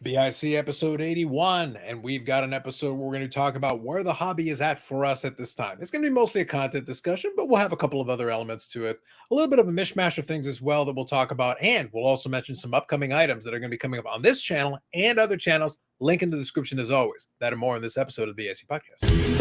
BIC episode 81, and we've got an episode where we're going to talk about where the hobby is at for us at this time. It's going to be mostly a content discussion, but we'll have a couple of other elements to it. A little bit of a mishmash of things as well that we'll talk about, and we'll also mention some upcoming items that are going to be coming up on this channel and other channels. Link in the description as always. That and more in this episode of the BIC Podcast.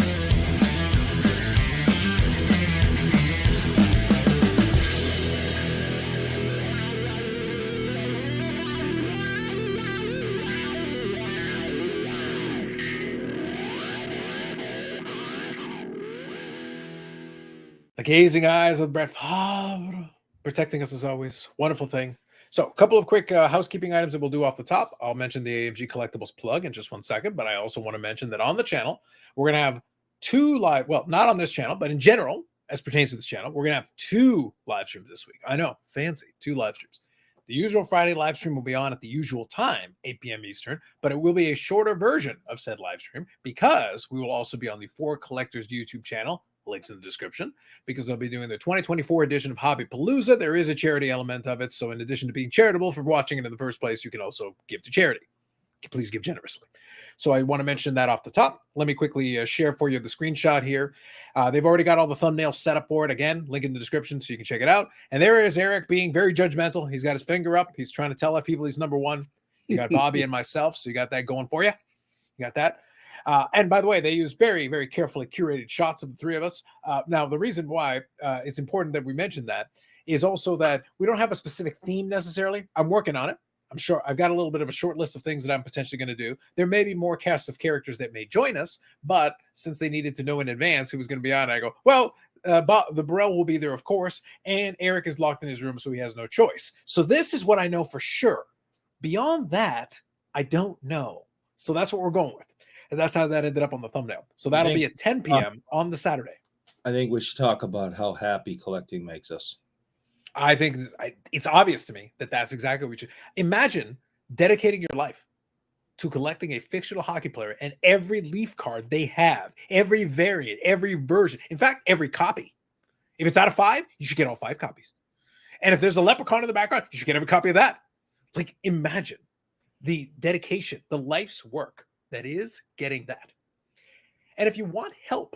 The gazing eyes of Brett Favre protecting us as always. Wonderful thing. So a couple of quick housekeeping items that we'll do off the top. I'll mention the AMG Collectibles plug in just 1 second, but I also want to mention that on the channel, we're going to have two live, well, not on this channel, but in general, as pertains to this channel, we're going to have 2 live streams this week. I know, fancy, 2 live streams. The usual Friday live stream will be on at the usual time, 8 p.m. Eastern, but it will be a shorter version of said live stream because we will also be on the 4 Collectors YouTube channel. Links in the description, because they'll be doing the 2024 edition of Hobby Palooza. There is a charity element of it, so in addition to being charitable for watching it in the first place, you can also give to charity. Please give generously. So I want to mention that off the top. Let me quickly share for you the screenshot here. They've already got all the thumbnails set up for it. Again, link in the description so you can check it out. And there is Eric being very judgmental. He's got his finger up. He's trying to tell people he's number one. You got Bobby and myself, so you got that going for you. You got that. And by the way, they use very, very carefully curated shots of the 3 of us. Now, the reason why it's important that we mention that is also that we don't have a specific theme necessarily. I'm working on it. I'm sure I've got a little bit of a short list of things that I'm potentially going to do. There may be more casts of characters that may join us, but since they needed to know in advance who was going to be on, I go, well, the Burrell will be there, of course, and Eric is locked in his room, so he has no choice. So this is what I know for sure. Beyond that, I don't know. So that's what we're going with. And that's how that ended up on the thumbnail. So that'll be at 10 p.m. on the Saturday. I think we should talk about how happy collecting makes us. I think it's obvious to me that that's exactly what we should. Imagine dedicating your life to collecting a fictional hockey player and every Leaf card they have, every variant, every version. In fact, every copy. If it's out of 5, you should get all 5 copies. And if there's a leprechaun in the background, you should get every copy of that. Like, imagine the dedication, the life's work that is getting that. And if you want help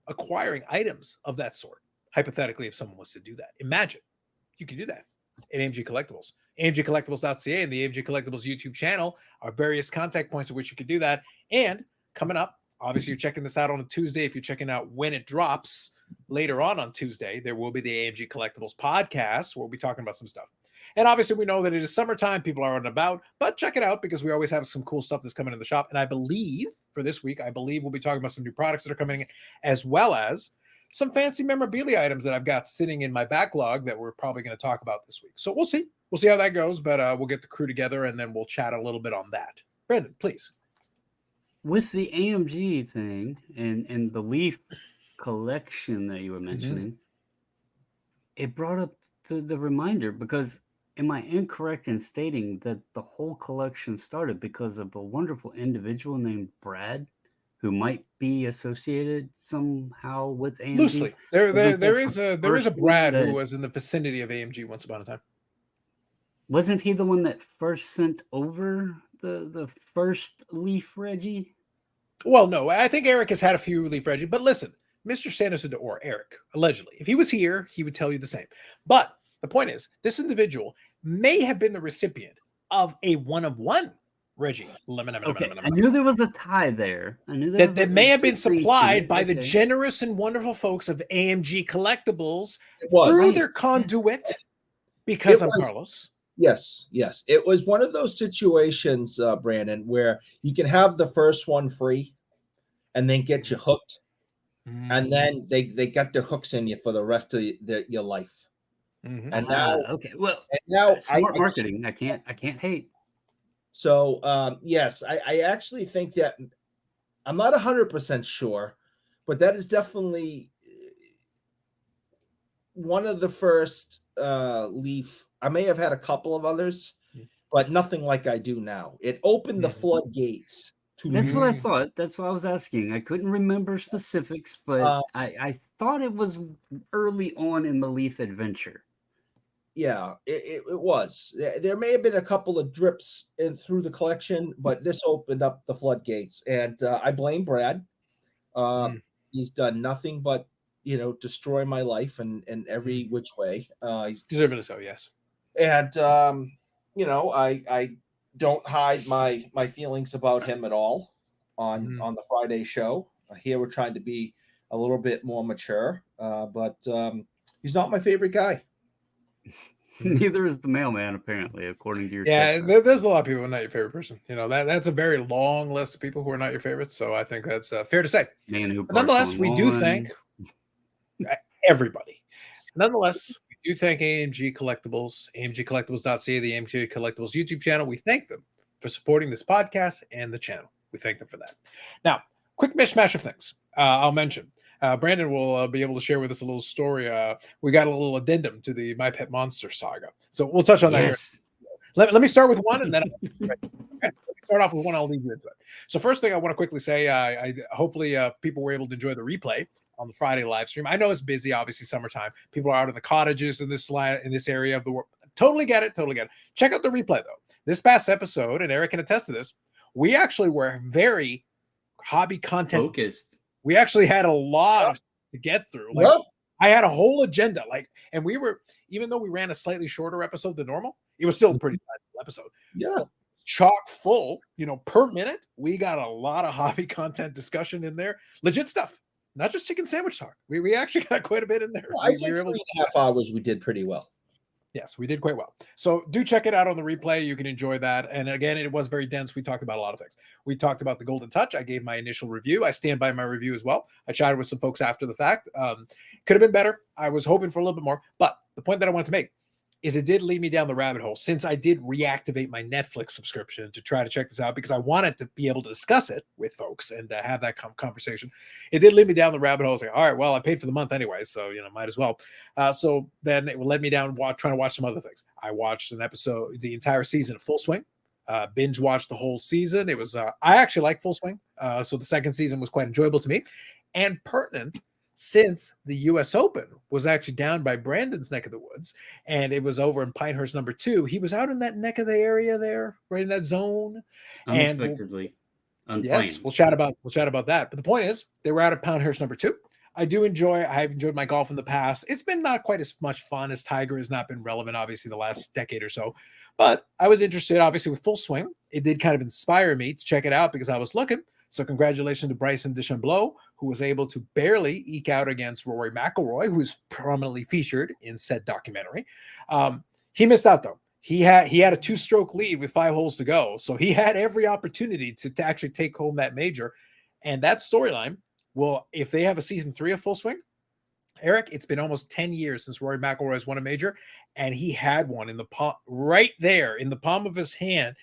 acquiring items of that sort, hypothetically, if someone was to do that, imagine you can do that at AMG Collectibles. AMGcollectibles.ca and the AMG Collectibles YouTube channel are various contact points at which you can do that. And coming up, obviously, you're checking this out on a Tuesday. If you're checking out when it drops later on Tuesday, there will be the AMG Collectibles podcast where we'll be talking about some stuff. And obviously, we know that it is summertime. People are on and about, but check it out because we always have some cool stuff that's coming in the shop. And I believe for this week, we'll be talking about some new products that are coming in, as well as some fancy memorabilia items that I've got sitting in my backlog that we're probably going to talk about this week. So we'll see. We'll see how that goes, but we'll get the crew together and then we'll chat a little bit on that. Brandon, please. With the AMG thing and the Leaf collection that you were mentioning, it brought up the reminder because am I incorrect in stating that the whole collection started because of a wonderful individual named Brad who might be associated somehow with AMG? Loosely. There is a Brad who was in the vicinity of AMG once upon a time. Wasn't he the one that first sent over the first Leaf Reggie? Well, no, I think Eric has had a few Leaf Reggie, but listen, Mr. Sanderson or Eric, allegedly, if he was here, he would tell you the same. But the point is, this individual may have been the recipient of a one-of-one Reggie. Okay, I knew there was a tie there. I knew that may have been supplied by the generous and wonderful folks of AMG Collectibles through their conduit because of Carlos. Yes. It was one of those situations, Brandon, where you can have the first one free and then get you hooked. And then they got their hooks in you for the rest of your life. And now, smart marketing. I can't hate. So, yes, I actually think that I'm not 100% sure, but that is definitely one of the first Leaf. I may have had a couple of others, but nothing like I do now. It opened the floodgates. That's what I thought. That's what I was asking. I couldn't remember specifics, but I thought it was early on in the Leaf adventure. Yeah, it was. There may have been a couple of drips in through the collection, but this opened up the floodgates, and I blame Brad. Uh, Mm. he's done nothing but destroy my life in every which way. He's Deserving so, yes. and I don't hide my feelings about him at all on the Friday show. Here we're trying to be a little bit more mature, but he's not my favorite guy. Neither is the mailman, apparently, according to your Yeah, text message. there's a lot of people who are not your favorite person. That's a very long list of people who are not your favorites. So I think that's fair to say. Man who But parks nonetheless, on we do thank lawn. everybody. Nonetheless, we do thank AMG Collectibles, amgcollectibles.ca, the AMG Collectibles YouTube channel. We thank them for supporting this podcast and the channel. We thank them for that. Now, quick mishmash of things I'll mention. Brandon will be able to share with us a little story. We got a little addendum to the My Pet Monster saga. So we'll touch on that here. Yes. Let me start with one, and then okay. Let me start off with one. I'll leave you into it. So first thing I want to quickly say, I hopefully people were able to enjoy the replay on the Friday live stream. I know it's busy, obviously summertime. People are out in the cottages in this area of the world. Totally get it. Check out the replay though. This past episode, and Eric can attest to this, we actually were very hobby content Focused. We actually had a lot to get through. Like I had a whole agenda, and we were, even though we ran a slightly shorter episode than normal, it was still a pretty valuable episode. Yeah. Chock full, per minute. We got a lot of hobby content discussion in there. Legit stuff, not just chicken sandwich talk. We actually got quite a bit in there. Well, I think 3.5 hours we did pretty well. Yes, we did quite well. So do check it out on the replay. You can enjoy that. And again, it was very dense. We talked about a lot of things. We talked about the Golden Touch. I gave my initial review. I stand by my review as well. I chatted with some folks after the fact. Could have been better. I was hoping for a little bit more. But the point that I wanted to make is it did lead me down the rabbit hole since I did reactivate my Netflix subscription to try to check this out because I wanted to be able to discuss it with folks and have that conversation. It did lead me down the rabbit hole. I was like, all right, well, I paid for the month anyway, so, might as well. So then it led me down trying to watch some other things. I watched an episode, the entire season of Full Swing, binge watched the whole season. It was, I actually like Full Swing. So the second season was quite enjoyable to me and pertinent since the U.S. Open was actually down by Brandon's neck of the woods, and it was over in Pinehurst number 2. He was out in that neck of the area there, right in that zone. Unexpectedly. Yes, we'll chat about that. But the point is, they were out at Pinehurst number 2. I've enjoyed my golf in the past. It's been not quite as much fun as Tiger has not been relevant, obviously, the last decade or so. But I was interested, obviously, with Full Swing. It did kind of inspire me to check it out because I was looking. So congratulations to Bryson DeChambeau, who was able to barely eke out against Rory McIlroy, who is prominently featured in said documentary. He missed out, though. He had a 2-stroke lead with 5 holes to go. So he had every opportunity to actually take home that major. And that storyline, well, if they have a season 3 of Full Swing, Eric, it's been almost 10 years since Rory McIlroy has won a major, and he had one in the palm, right there in the palm of his hand,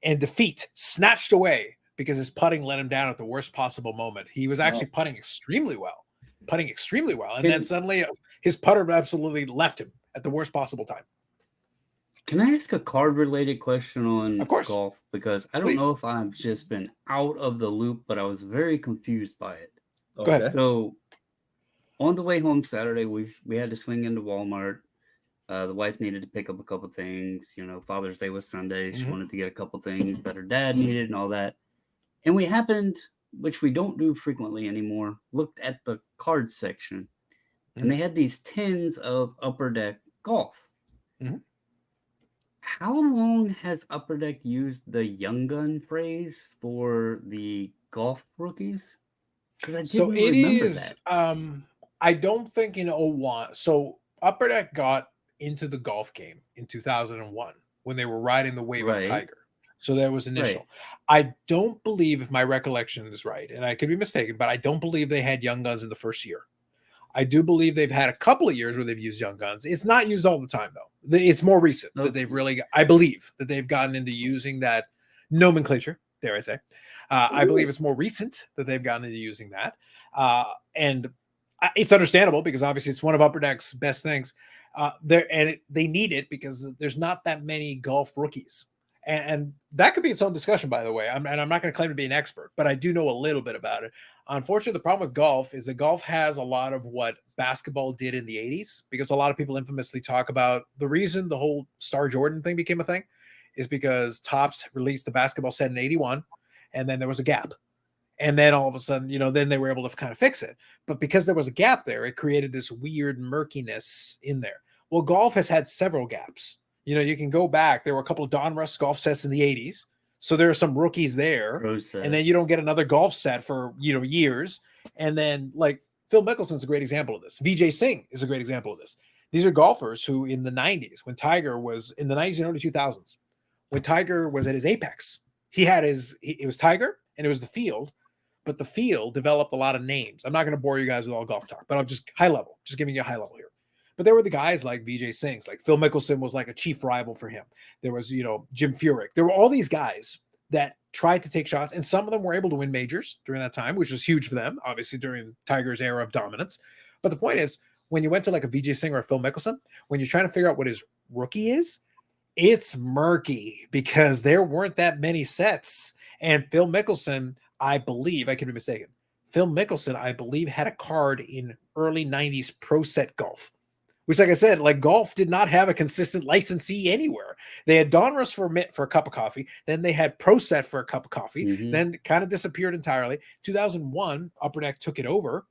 and defeat snatched away because his putting let him down at the worst possible moment. He was actually putting extremely well. And then suddenly his putter absolutely left him at the worst possible time. Can I ask a card-related question on Of course. golf? Because I don't know if I've just been out of the loop, but I was very confused by it. Go ahead. So on the way home Saturday, we had to swing into Walmart. The wife needed to pick up a couple things. Father's Day was Sunday. She wanted to get a couple things that her dad needed and all that. And we happened, which we don't do frequently anymore, looked at the card section. And they had these tins of Upper Deck golf. How long has Upper Deck used the young gun phrase for the golf rookies? So it is, I don't think in 01. So Upper Deck got into the golf game in 2001 when they were riding the wave of Tiger. So there was initial. I don't believe, if my recollection is right, and I could be mistaken, but I don't believe they had young guns in the first year. I do believe they've had a couple of years where they've used young guns. It's not used all the time, though. It's more recent that they've really, I believe, that they've gotten into using that nomenclature, dare I say. I believe it's more recent that they've gotten into using that. And it's understandable because obviously it's one of Upper Deck's best things. They need it because there's not that many golf rookies. And that could be its own discussion, by the way. I'm not going to claim to be an expert, but I do know a little bit about it. Unfortunately, the problem with golf is that golf has a lot of what basketball did in the 80s, because a lot of people infamously talk about the reason the whole Star Jordan thing became a thing is because Topps released the basketball set in 81, and then there was a gap. And then all of a sudden, then they were able to kind of fix it. But because there was a gap there, it created this weird murkiness in there. Well, golf has had several gaps. You can go back. There were a couple of Donruss golf sets in the 80s. So there are some rookies there. And then you don't get another golf set for, years. And then like Phil Mickelson's a great example of this. Vijay Singh is a great example of this. These are golfers who in the 90s, when Tiger was in the 90s and early 2000s, when Tiger was at his apex, it was Tiger and it was the field. But the field developed a lot of names. I'm not going to bore you guys with all golf talk, but I'm just high level, just giving you a high level here. But there were the guys like Vijay Singh's, like Phil Mickelson was like a chief rival for him. There was, Jim Furyk. There were all these guys that tried to take shots, and some of them were able to win majors during that time, which was huge for them, obviously during Tiger's era of dominance. But the point is, when you went to like a Vijay Singh or a Phil Mickelson, when you're trying to figure out what his rookie is, it's murky because there weren't that many sets. And Phil Mickelson, I believe, I could be mistaken, Phil Mickelson, I believe, had a card in early 90s Pro Set Golf, which, like I said, like golf did not have a consistent licensee anywhere. They had Donruss for a cup of coffee. Then they had Pro Set for a cup of coffee. Then it kind of disappeared entirely. 2001, Upper Deck took it over,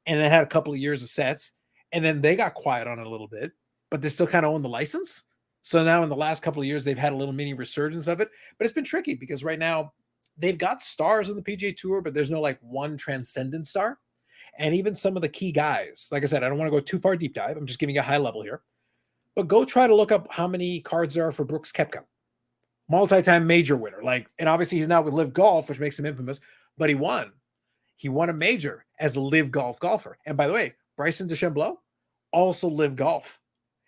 and it had a couple of years of sets. And then they got quiet on it a little bit, but they still kind of own the license. So now in the last couple of years, they've had a little mini resurgence of it. But it's been tricky because right now, they've got stars on the PGA Tour, but there's no like one transcendent star. And even some of the key guys, like I said, I don't want to go too far deep dive. I'm just giving you a high level here. But go try to look up how many cards there are for Brooks Koepka. Multi-time major winner. And obviously he's now with Live Golf, which makes him infamous, but he won. He won a major as a Live Golf golfer. And by the way, Bryson DeChambeau also Live Golf.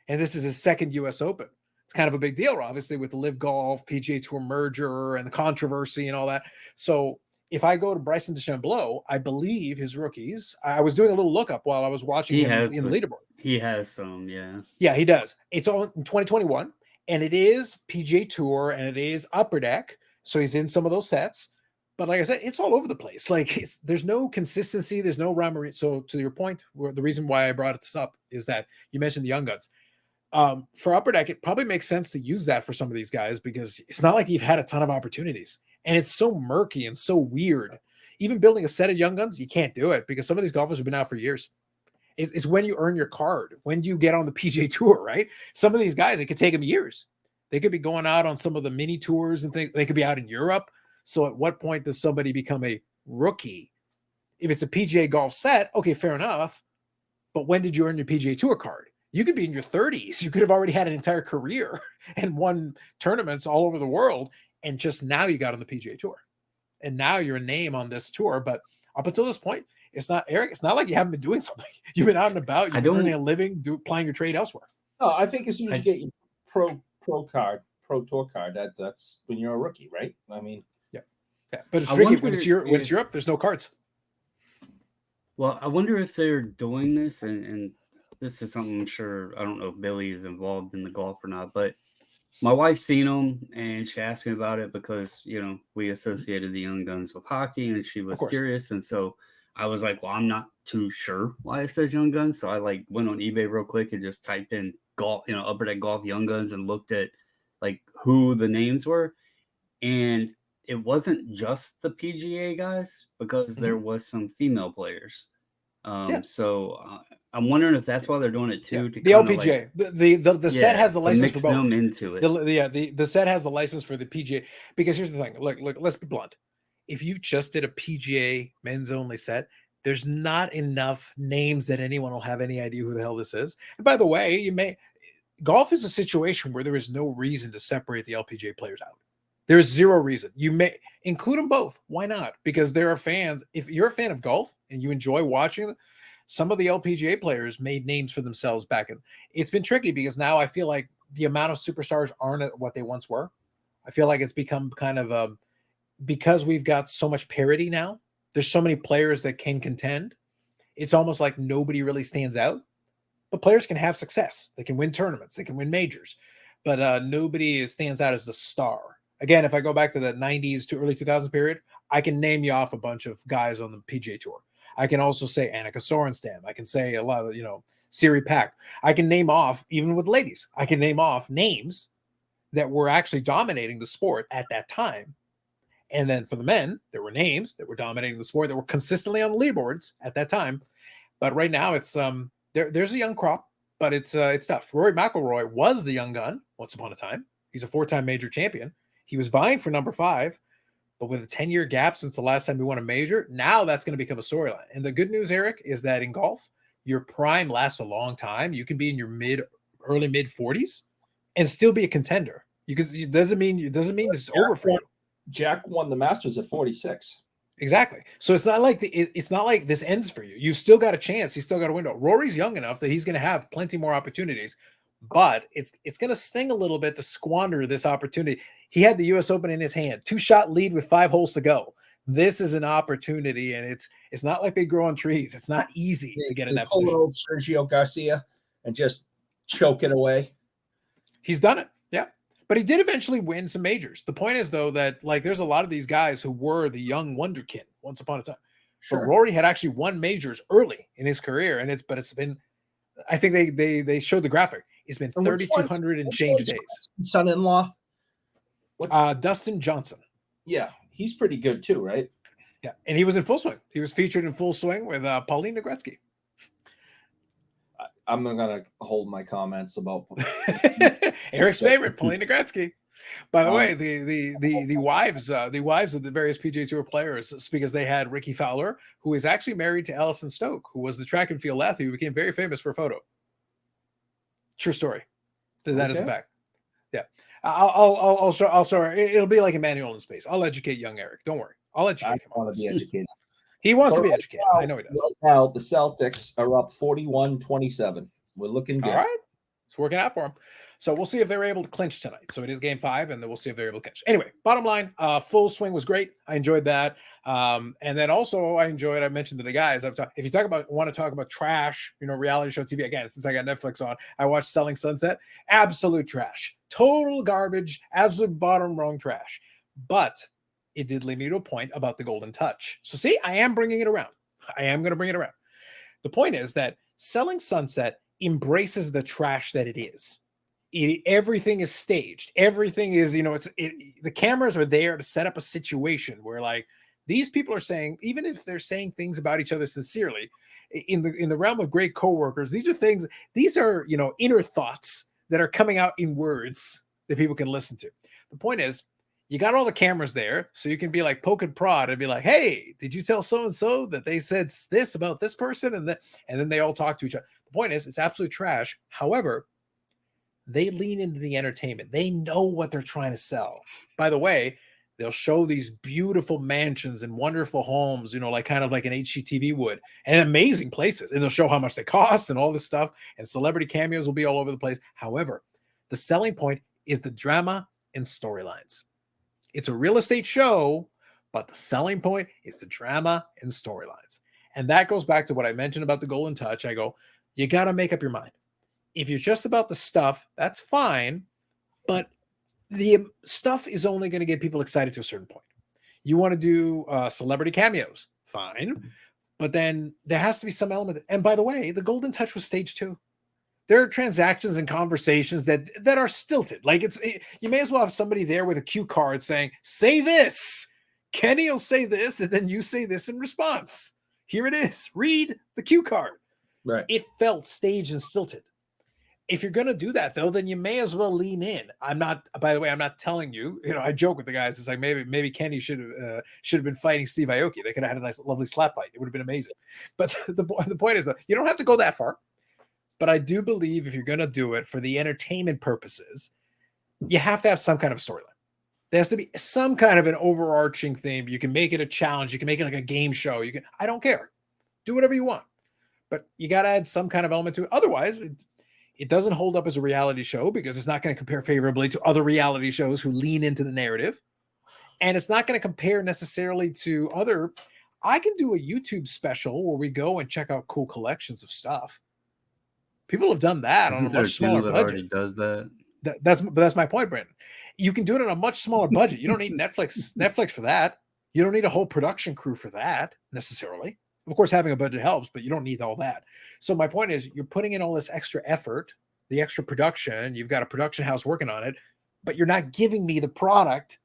And this is his second US Open. It's kind of a big deal, obviously, with the Live Golf, PGA Tour merger and the controversy and all that. So if I go to Bryson DeChambeau, I believe his rookies, I was doing a little lookup while I was watching him in the leaderboard. He has some, yeah. Yeah, he does. It's all in 2021, and it is PGA Tour, and it is Upper Deck. So he's in some of those sets. But like I said, it's all over the place. There's no consistency. There's no rhyme. So to your point, the reason why I brought this up is that you mentioned the young guns. For Upper Deck, it probably makes sense to use that for some of these guys because it's not like you've had a ton of opportunities. And it's so murky and so weird. Even building a set of young guns, you can't do it because some of these golfers have been out for years. It's when you earn your card. When do you get on the PGA Tour, right? Some of these guys, it could take them years. They could be going out on some of the mini tours and things. They could be out in Europe. So at what point does somebody become a rookie? If it's a PGA golf set, okay, fair enough. But when did you earn your PGA Tour card? You could be in your 30s. You could have already had an entire career and won tournaments all over the world. And just now you got on the PGA Tour. And now you're a name on this tour. But up until this point, it's not, Eric, it's not like you haven't been doing something. You've been out and about. You've been earning a living, applying your trade elsewhere. Oh, I think as soon as you get your pro tour card, that's when you're a rookie, right? I mean, yeah. But it's tricky when it's Europe. There's no cards. Well, I wonder if they're doing this, and this is something I'm sure, I don't know if Billy is involved in the golf or not, but my wife's seen them and she asked me about it because, we associated the young guns with hockey and she was curious. And so I was like, well, I'm not too sure why it says young guns. So I went on eBay real quick and just typed in golf, Upper Deck Golf young guns and looked at who the names were. And it wasn't just the PGA guys because there was some female players. So I'm wondering if that's why they're doing it too. To the LPGA, the set has the license for both. Them into it. The set has the license for the PGA because here's the thing. Look, let's be blunt. If you just did a PGA men's only set, there's not enough names that anyone will have any idea who the hell this is. And by the way, golf is a situation where there is no reason to separate the LPGA players out. There's zero reason. You may include them both. Why not? Because there are fans. If you're a fan of golf and you enjoy watching, some of the LPGA players made names for themselves back in. It's been tricky because now I feel like the amount of superstars aren't what they once were. I feel like it's become kind of because we've got so much parity now. There's so many players that can contend. It's almost like nobody really stands out. But players can have success. They can win tournaments. They can win majors. But nobody stands out as the star. Again, if I go back to the 90s to early 2000s period, I can name you off a bunch of guys on the PGA Tour. I can also say Annika Sorenstam. I can say a lot of, Siri Pack. I can name off, even with ladies, I can name off names that were actually dominating the sport at that time. And then for the men, there were names that were dominating the sport that were consistently on the leaderboards at that time. But right now, it's there's a young crop, but it's tough. Rory McIlroy was the young gun once upon a time. He's a 4-time major champion. He was vying for number 5, but with a 10-year gap since the last time he won a major, now that's going to become a storyline. And the good news, Eric, is that in golf, your prime lasts a long time. You can be in your early mid 40s and still be a contender. It doesn't mean it's over for you. Jack won the Masters at 46. Exactly. So it's not like this ends for you. You've still got a chance. He's still got a window. Rory's young enough that he's going to have plenty more opportunities, but it's going to sting a little bit to squander this opportunity. He had the U.S. Open in his hand, 2-shot lead with 5 holes to go. This is an opportunity, and it's not like they grow on trees. It's not easy to get in that position. Old Sergio Garcia and just choke it away. He's done it. Yeah. But he did eventually win some majors. The point is, though, that there's a lot of these guys who were the young wonderkid once upon a time. Sure. But Rory had actually won majors early in his career, and it's been, I think they showed the graphic. It's been 3,200 and change days. Son-in-law? Dustin Johnson. Yeah, he's pretty good too, right? Yeah, and he was in full swing. He was featured in full swing with Paulina Gretzky. I'm gonna hold my comments about Eric's favorite, Paulina Gretzky. By the way, the wives of the various PGA Tour players, because they had Ricky Fowler, who is actually married to Alison Stoke, who was the track and field athlete who became very famous for a photo. True story. That is a fact. Yeah, I'll show her. It'll be like Emmanuel in space. I'll educate young Eric. Don't worry. I'll educate him. I want to be educated. He wants to be educated. I know he does. Right now, the Celtics are up 41-27. We're looking good. All right. It's working out for them. So we'll see if they're able to clinch tonight. So it is game 5, and then we'll see if they're able to clinch. Anyway, bottom line, full swing was great. I enjoyed that. And then also I mentioned to the guys, if you want to talk about trash, reality show TV, again, since I got Netflix on, I watched Selling Sunset. Absolute trash. Total garbage. Absolute bottom rung trash. But it did lead me to a point about the golden touch. So see, I am bringing it around. I am going to bring it around. The point is that Selling Sunset embraces the trash that it is. Everything is staged. Everything is, the cameras are there to set up a situation where these people are saying, even if they're saying things about each other sincerely, in the realm of great coworkers, these are inner thoughts that are coming out in words that people can listen to. The point is, you got all the cameras there, so you can be like poke and prod and be like, hey, did you tell so-and-so that they said this about this person? And then they all talk to each other. The point is, it's absolute trash. However, they lean into the entertainment. They know what they're trying to sell. By the way, they'll show these beautiful mansions and wonderful homes, kind of like an HGTV would, and amazing places. And they'll show how much they cost and all this stuff. And celebrity cameos will be all over the place. However, the selling point is the drama and storylines. It's a real estate show, but the selling point is the drama and storylines. And that goes back to what I mentioned about the golden touch. I go, you got to make up your mind. If you're just about the stuff, that's fine, but the stuff is only going to get people excited to a certain point. You want to do celebrity cameos, fine, but then there has to be some element. And by the way, the golden touch was staged too. There are transactions and conversations that are stilted. You may as well have somebody there with a cue card saying, say this. Kenny will say this, and then you say this in response. Here it is. Read the cue card. Right. It felt staged and stilted. If you're going to do that, though, then you may as well lean in. By the way, I'm not telling you, I joke with the guys. It's like maybe Kenny should have been fighting Steve Aoki. They could have had a nice, lovely slap fight. It would have been amazing. But the point is, you don't have to go that far. But I do believe if you're going to do it for the entertainment purposes, you have to have some kind of storyline. There has to be some kind of an overarching theme. You can make it a challenge. You can make it like a game show. I don't care. Do whatever you want. But you got to add some kind of element to it. Otherwise, it doesn't hold up as a reality show because it's not going to compare favorably to other reality shows who lean into the narrative. And it's not going to compare necessarily to other. I can do a YouTube special where we go and check out cool collections of stuff. People have done that on a much smaller budget. Does that? That's my point, Brandon. You can do it on a much smaller budget. You don't need Netflix for that. You don't need a whole production crew for that necessarily. Of course, having a budget helps, but you don't need all that. So my point is, you're putting in all this extra effort, the extra production. You've got a production house working on it, but you're not giving me the product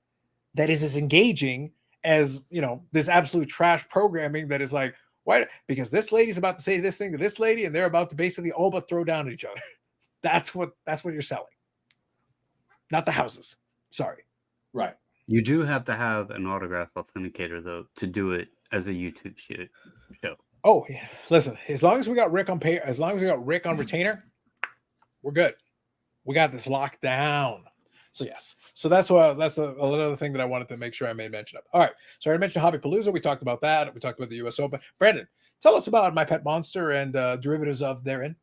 that is as engaging as, you know, this absolute trash programming that is like, why? Because this lady's about to say this thing to this lady, and they're about to basically all but throw down at each other. That's what you're selling, not the houses. Sorry. Right. You do have to have an autograph authenticator though to do it as a YouTube show. Oh, yeah. Listen, as long as we got Rick on pay, as long as we got Rick on retainer, we're good. We got this locked down. So yes, so that's another thing that I wanted to make sure I made mention of. All right, so I mentioned Hobby Palooza. We talked about that. We talked about the U.S. Open. Brandon, tell us about My Pet Monster and derivatives of therein.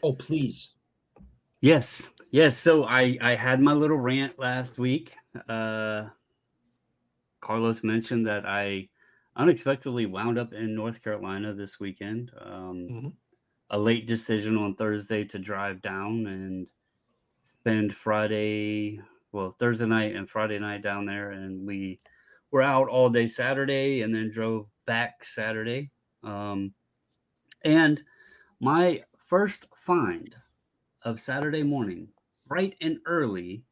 Oh, please. Yes. So I had my little rant last week. Carlos mentioned that I unexpectedly wound up in North Carolina this weekend. A late decision on Thursday to drive down and spend Thursday night and Friday night down there. And we were out all day Saturday and then drove back Saturday. And my first find of Saturday morning, bright and early,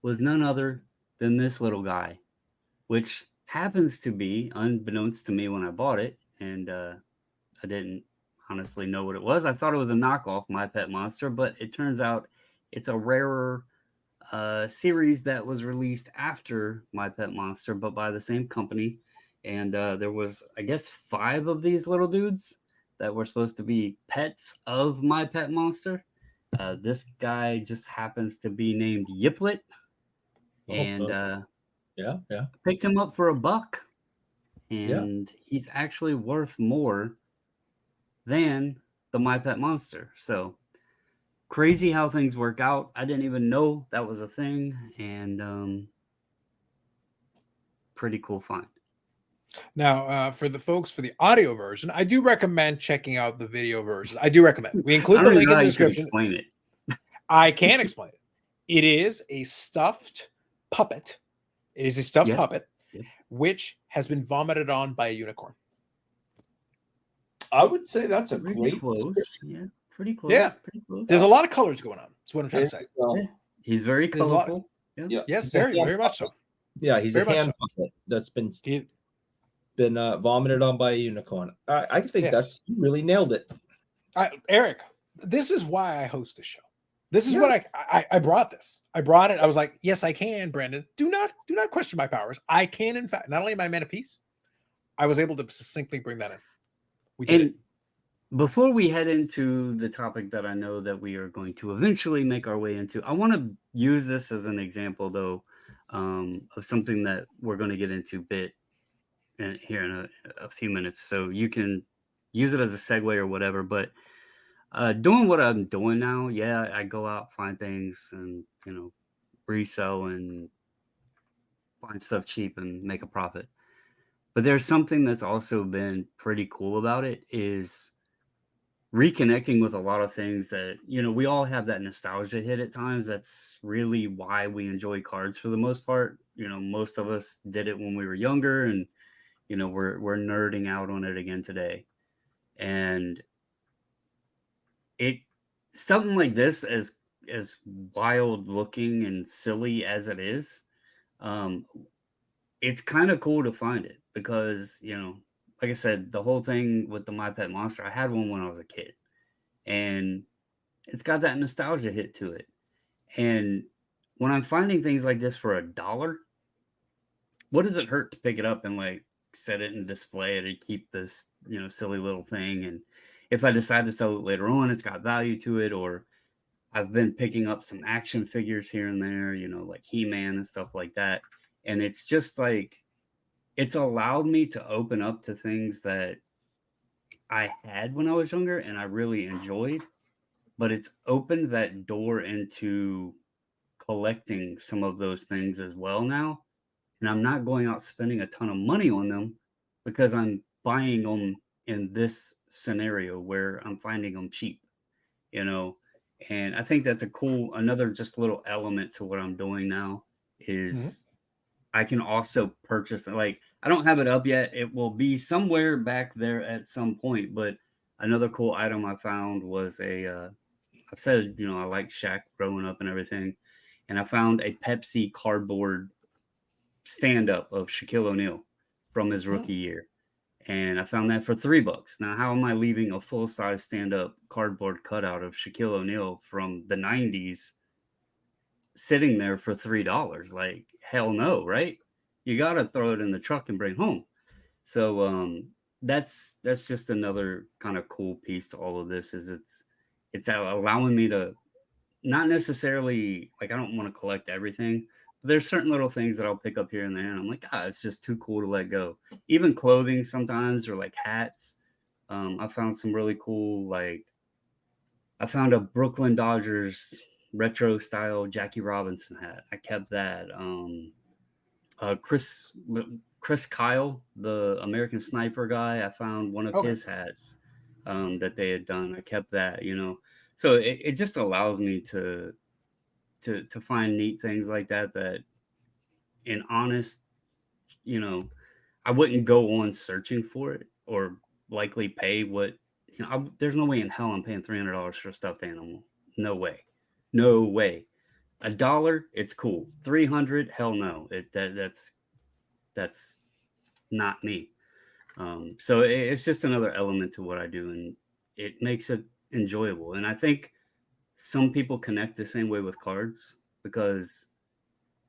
was none other than this little guy, which happens to be, unbeknownst to me when I bought it, and I didn't honestly know what it was. I thought it was a knockoff My Pet Monster, but it turns out it's a rarer series that was released after My Pet Monster, but by the same company. And there was, I guess, 5 of these little dudes that were supposed to be pets of My Pet Monster. This guy just happens to be named Yiplet. And yeah, picked him up for $1. And he's actually worth more than the My Pet Monster. So crazy how things work out. I didn't even know that was a thing. And pretty cool find. Now, for the folks for the audio version, I do recommend checking out the video version. I do recommend. We include the link in the description. Explain it. I can explain it. It is a stuffed puppet. It is a stuffed puppet, which has been vomited on by a unicorn. I would say that's a Pretty great close. Yeah, pretty close. Yeah. Pretty close. There's a lot of colors going on. That's what I'm trying to say. He's very colorful. Yeah. Yes, very much so. Yeah, he's very a hand puppet that's been vomited on by a unicorn. I think that's really nailed it. Eric, this is why I host this show. This is what I brought this. I brought it. I was like, yes, I can, Brandon. Do not question my powers. I can, in fact, not only am I man of peace, I was able to succinctly bring that in. We did it. Before we head into the topic that I know that we are going to eventually make our way into, I want to use this as an example, though, of something that we're going to get into here in a few minutes. So you can use it as a segue or whatever, but doing what I'm doing now, I go out, find things and, resell and find stuff cheap and make a profit. But there's something that's also been pretty cool about it is reconnecting with a lot of things that, we all have that nostalgia hit at times. That's really why we enjoy cards for the most part. Most of us did it when we were younger and, we're nerding out on it again today. And something like this, as wild looking and silly as it is, it's kind of cool to find it because, like I said, the whole thing with the My Pet Monster, I had one when I was a kid and it's got that nostalgia hit to it. And when I'm finding things like this for $1, what does it hurt to pick it up and like set it and display it and keep this, silly little thing? And if I decide to sell it later on, it's got value to it. Or I've been picking up some action figures here and there, like He-Man and stuff like that. And it's just like, it's allowed me to open up to things that I had when I was younger and I really enjoyed, but it's opened that door into collecting some of those things as well now. And I'm not going out spending a ton of money on them because I'm buying them in this scenario where I'm finding them cheap, and I think that's another just little element to what I'm doing now is I can also purchase it. Like, I don't have it up yet. It will be somewhere back there at some point. But another cool item I found was I've said, I like Shaq growing up and everything. And I found a Pepsi cardboard stand up of Shaquille O'Neal from his rookie year. And I found that for $3. Now, how am I leaving a full size stand up cardboard cutout of Shaquille O'Neal from the 90s sitting there for $3? Like, hell no, right? You got to throw it in the truck and bring home. So that's just another kind of cool piece to all of this. Is it's allowing me to not necessarily, like, I don't want to collect everything, but there's certain little things that I'll pick up here and there, and I'm like, it's just too cool to let go. Even clothing sometimes, or like hats. I found some really cool, like, I found a Brooklyn Dodgers retro style Jackie Robinson hat. I kept that. Chris Kyle, the American Sniper guy, I found one of his hats that they had done. I kept that, So it just allows me to find neat things like that in honest, I wouldn't go on searching for it or likely pay what, there's no way in hell I'm paying $300 for a stuffed animal. No way. No way. $1, it's cool. 300, hell no. That's not me. So it's just another element to what I do, and it makes it enjoyable. And I think some people connect the same way with cards, because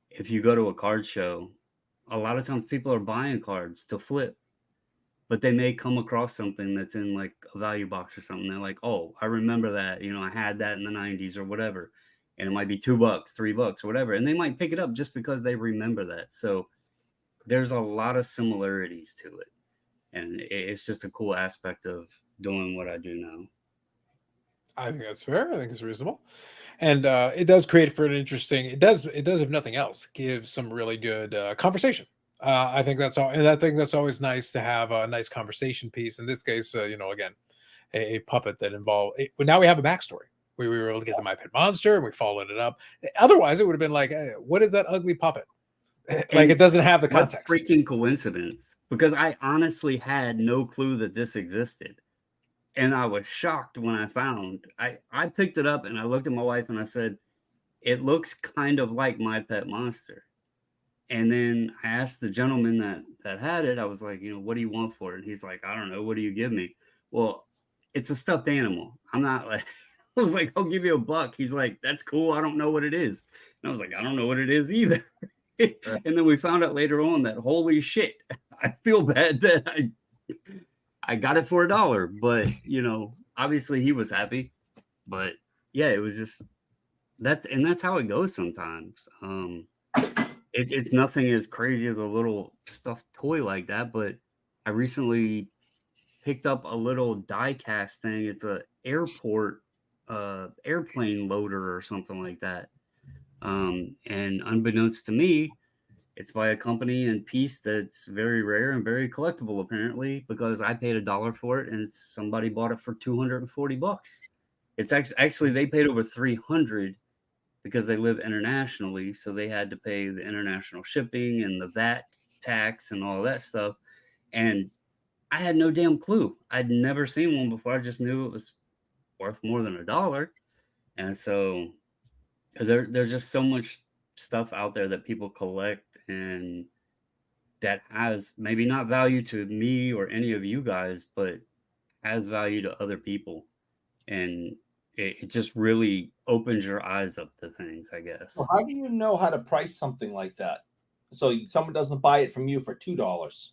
if you go to a card show, a lot of times people are buying cards to flip, but they may come across something that's in like a value box or something. They're like, oh, I remember that, I had that in the 90s or whatever. And it might be $2, $3 or whatever. And they might pick it up just because they remember that. So there's a lot of similarities to it. And it's just a cool aspect of doing what I do now. I think that's fair. I think it's reasonable. And it does create for an interesting, it does, if nothing else, give some really good conversation. I think that's all. And I think that's always nice to have a nice conversation piece. In this case, again, a puppet that involved, well, now we have a backstory. We were able to get the My Pet Monster and we followed it up. Otherwise, it would have been like, what is that ugly puppet? Like, it doesn't have the context. What freaking coincidence, because I honestly had no clue that this existed. And I was shocked when I found, I picked it up and I looked at my wife and I said, it looks kind of like My Pet Monster. And then I asked the gentleman that had it, I was like, what do you want for it? And he's like, I don't know. What do you give me? Well, it's a stuffed animal. I'm not like, I was like, I'll give you $1. He's like, that's cool. I don't know what it is. And I was like, I don't know what it is either. And then we found out later on that, holy shit, I feel bad that I got it for $1, but obviously he was happy. But yeah, it was just that's how it goes sometimes. It's nothing as crazy as a little stuffed toy like that, but I recently picked up a little die cast thing. It's a airport airplane loader or something like that. And unbeknownst to me, it's by a company and piece that's very rare and very collectible, apparently, because I paid $1 for it and somebody bought it for $240. It's actually they paid over 300 because they live internationally, so they had to pay the international shipping and the VAT tax and all that stuff. And I had no damn clue. I'd never seen one before. I just knew it was worth more than $1. And so there's just so much stuff out there that people collect and that has maybe not value to me or any of you guys, but has value to other people. And it just really opens your eyes up to things, I guess. Well, how do you know how to price something like that? So someone doesn't buy it from you for $2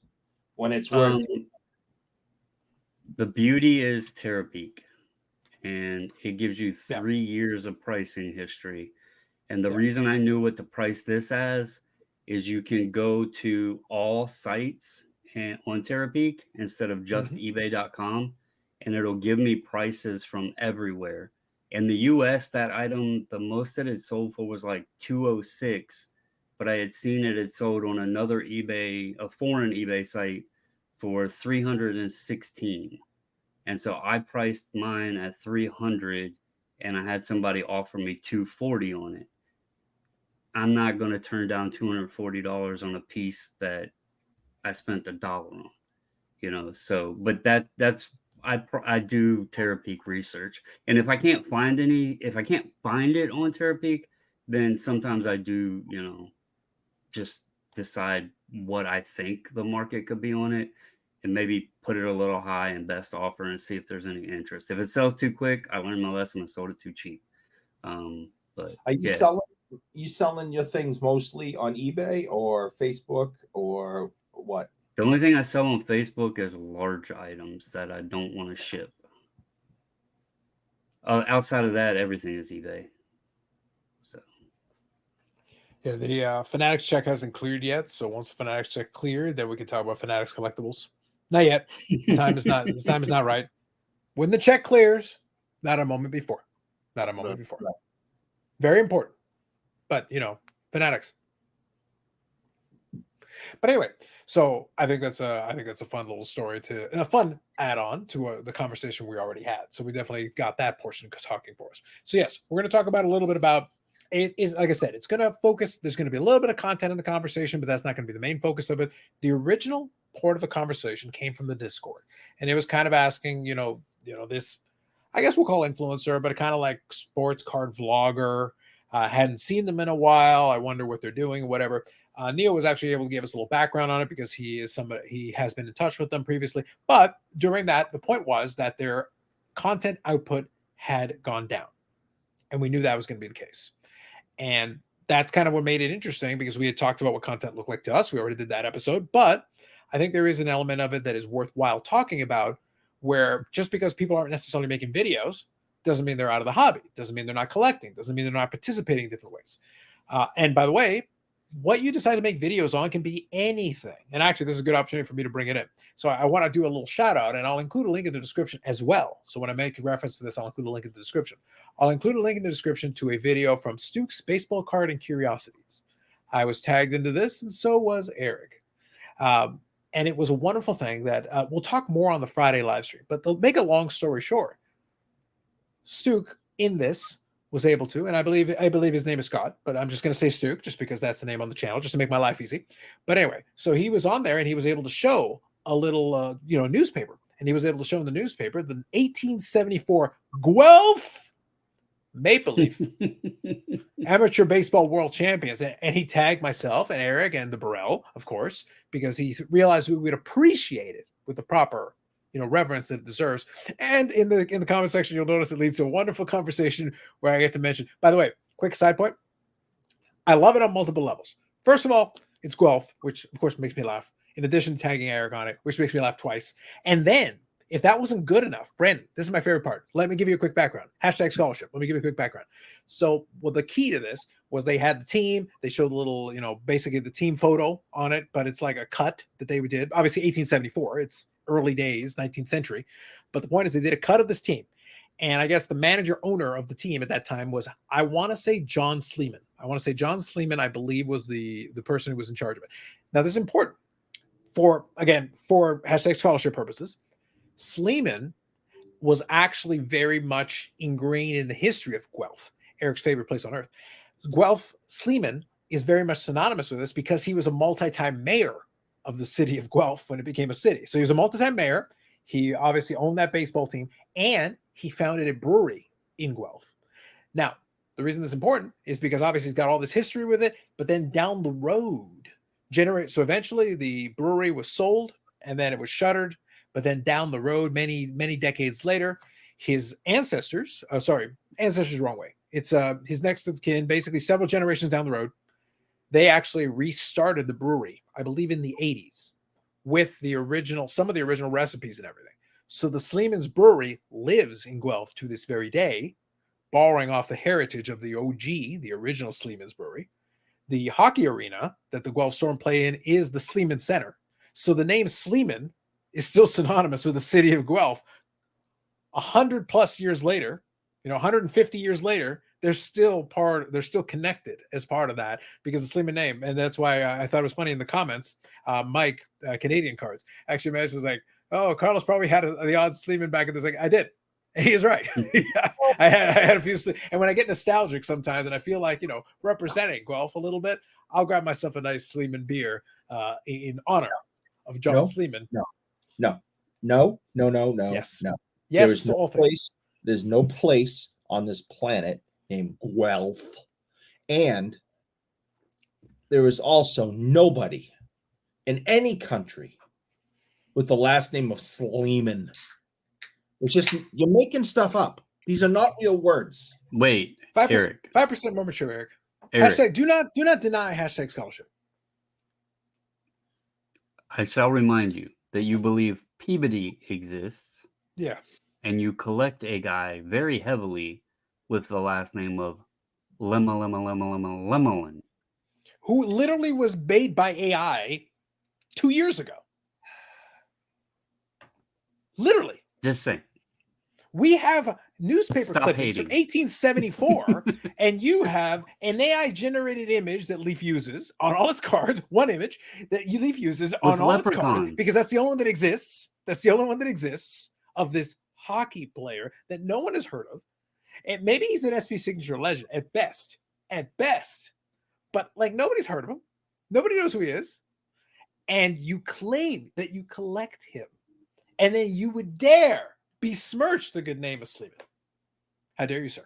when it's worth. The beauty is Terapeak, and it gives you 3 years of pricing history. And the reason I knew what to price this as is you can go to all sites on Terapeak instead of just ebay.com, and it'll give me prices from everywhere. In the US, that item, the most that it sold for was like $206, but I had seen it had sold on another eBay, a foreign eBay site, for $316. And so I priced mine at $300, and I had somebody offer me $240 on it. I'm not going to turn down $240 on a piece that I spent $1 on, you know. So, but that's I do Terapeak research, and if I can't find it on Terapeak, then sometimes I do, you know, just decide what I think the market could be on it, and maybe put it a little high in best offer and see if there's any interest. If it sells too quick, I learned my lesson and sold it too cheap. But Are you yeah, selling your things mostly on eBay or Facebook or what? the only thing I sell on Facebook is large items that I don't want to ship. Outside of that, everything is eBay. So Yeah, the Fanatics check hasn't cleared yet. So once the Fanatics check cleared, then we can talk about Fanatics collectibles. Not yet. The time is not. This time is not right. When the check clears, not a moment before. Not a moment before. Very important. But you know, Fanatics. But anyway, so I think that's a fun little story and a fun add-on to the conversation we already had. So we definitely got that portion talking for us. So yes, we're going to talk about a little bit about it. Is like I said, it's going to focus. There's going to be a little bit of content in the conversation, but that's not going to be the main focus of it. The original part of the conversation came from the Discord, and it was kind of asking, this, I guess we'll call influencer, but kind of like sports card vlogger. Hadn't seen them in a while. I wonder what they're doing, whatever. Neil was actually able to give us a little background on it because he has been in touch with them previously. But during that, the point was that their content output had gone down. And we knew that was going to be the case. And that's kind of what made it interesting because we had talked about what content looked like to us. We already did that episode. But I think there is an element of it that is worthwhile talking about where just because people aren't necessarily making videos doesn't mean they're out of the hobby. Doesn't mean they're not collecting. Doesn't mean they're not participating in different ways. And by the way, what you decide to make videos on can be anything. And actually, this is a good opportunity for me to bring it in. So I want to do a little shout out, and I'll include a link in the description as well. So when I make a reference to this, I'll include a link in the description. I'll include a link in the description to a video from Stuke's Baseball Card and Curiosities. I was tagged into this, and so was Eric. And it was a wonderful thing that we'll talk more on the Friday live stream. But to make a long story short, Stuke in this was able to, and I believe his name is Scott, but I'm just going to say Stuke just because that's the name on the channel, just to make my life easy. But anyway, so he was on there and he was able to show a little, newspaper, and he was able to show in the newspaper the 1874 Guelph Maple Leaf amateur baseball world champions, and he tagged myself and Eric and the Burrell, of course, because he realized we would appreciate it with the proper reverence that it deserves. And in the comment section, you'll notice it leads to a wonderful conversation where I get to mention, by the way, quick side point, I love it on multiple levels. First of all, it's Guelph, which of course makes me laugh, in addition to tagging Eric on it, which makes me laugh twice. And then if that wasn't good enough, Brandon, this is my favorite part. Let me give you a quick background. #scholarship. Let me give you a quick background. So, the key to this was they had the team. They showed a little, basically the team photo on it, but it's like a cut that they did. Obviously, 1874. It's early days, 19th century. But the point is they did a cut of this team. And I guess the manager owner of the team at that time was, I want to say John Sleeman. I believe, was the person who was in charge of it. Now, this is important for #scholarship purposes. Sleeman was actually very much ingrained in the history of Guelph, Eric's favorite place on earth. Guelph Sleeman is very much synonymous with this because he was a multi-time mayor of the city of Guelph when it became a city. So he was a multi-time mayor. He obviously owned that baseball team, and he founded a brewery in Guelph. Now, the reason this is important is because obviously he's got all this history with it, but then down the road, so eventually the brewery was sold and then it was shuttered. But then down the road, many, many decades later, his ancestors, wrong way. It's his next of kin, basically several generations down the road, they actually restarted the brewery, I believe in the 80s, with some of the original recipes and everything. So the Sleeman's Brewery lives in Guelph to this very day, borrowing off the heritage of the OG, the original Sleeman's Brewery. The hockey arena that the Guelph Storm play in is the Sleeman Center. So the name Sleeman is still synonymous with the city of Guelph. 100+ years later, 150 years later, they're still connected as part of that because of the Sleeman name. And that's why I thought it was funny in the comments. Mike, Canadian Cards, actually mentions like, oh, Carlos probably had the odd Sleeman back in this. Like, I did. He is right. Yeah, I had a few, and when I get nostalgic sometimes, and I feel like representing Guelph a little bit, I'll grab myself a nice Sleeman beer in honor of John No, Sleeman. no, no, no, no, no, no, Yes, no. yes, There's to no all things. place. There's no place on this planet named Guelph, and there is also nobody in any country with the last name of Sleeman. It's just you're making stuff up. These are not real words. Wait, 5%, Eric. 5% more mature, Eric. Eric, Hashtag do not deny hashtag scholarship. I shall remind you that you believe Peabody exists. Yeah. And you collect a guy very heavily with the last name of Lemelin. Who literally was made by AI 2 years ago. Literally. Just saying. We have newspaper Stop clippings hating. from 1874, and you have an AI-generated image that Leaf uses on all its cards, one image that Leaf uses on all its cards, because that's the only one that exists. That's the only one that exists of this hockey player that no one has heard of. And maybe he's an SP signature legend at best, but like nobody's heard of him. Nobody knows who he is. And you claim that you collect him, and then you would dare besmirch the good name of Sleeman. How dare you, sir?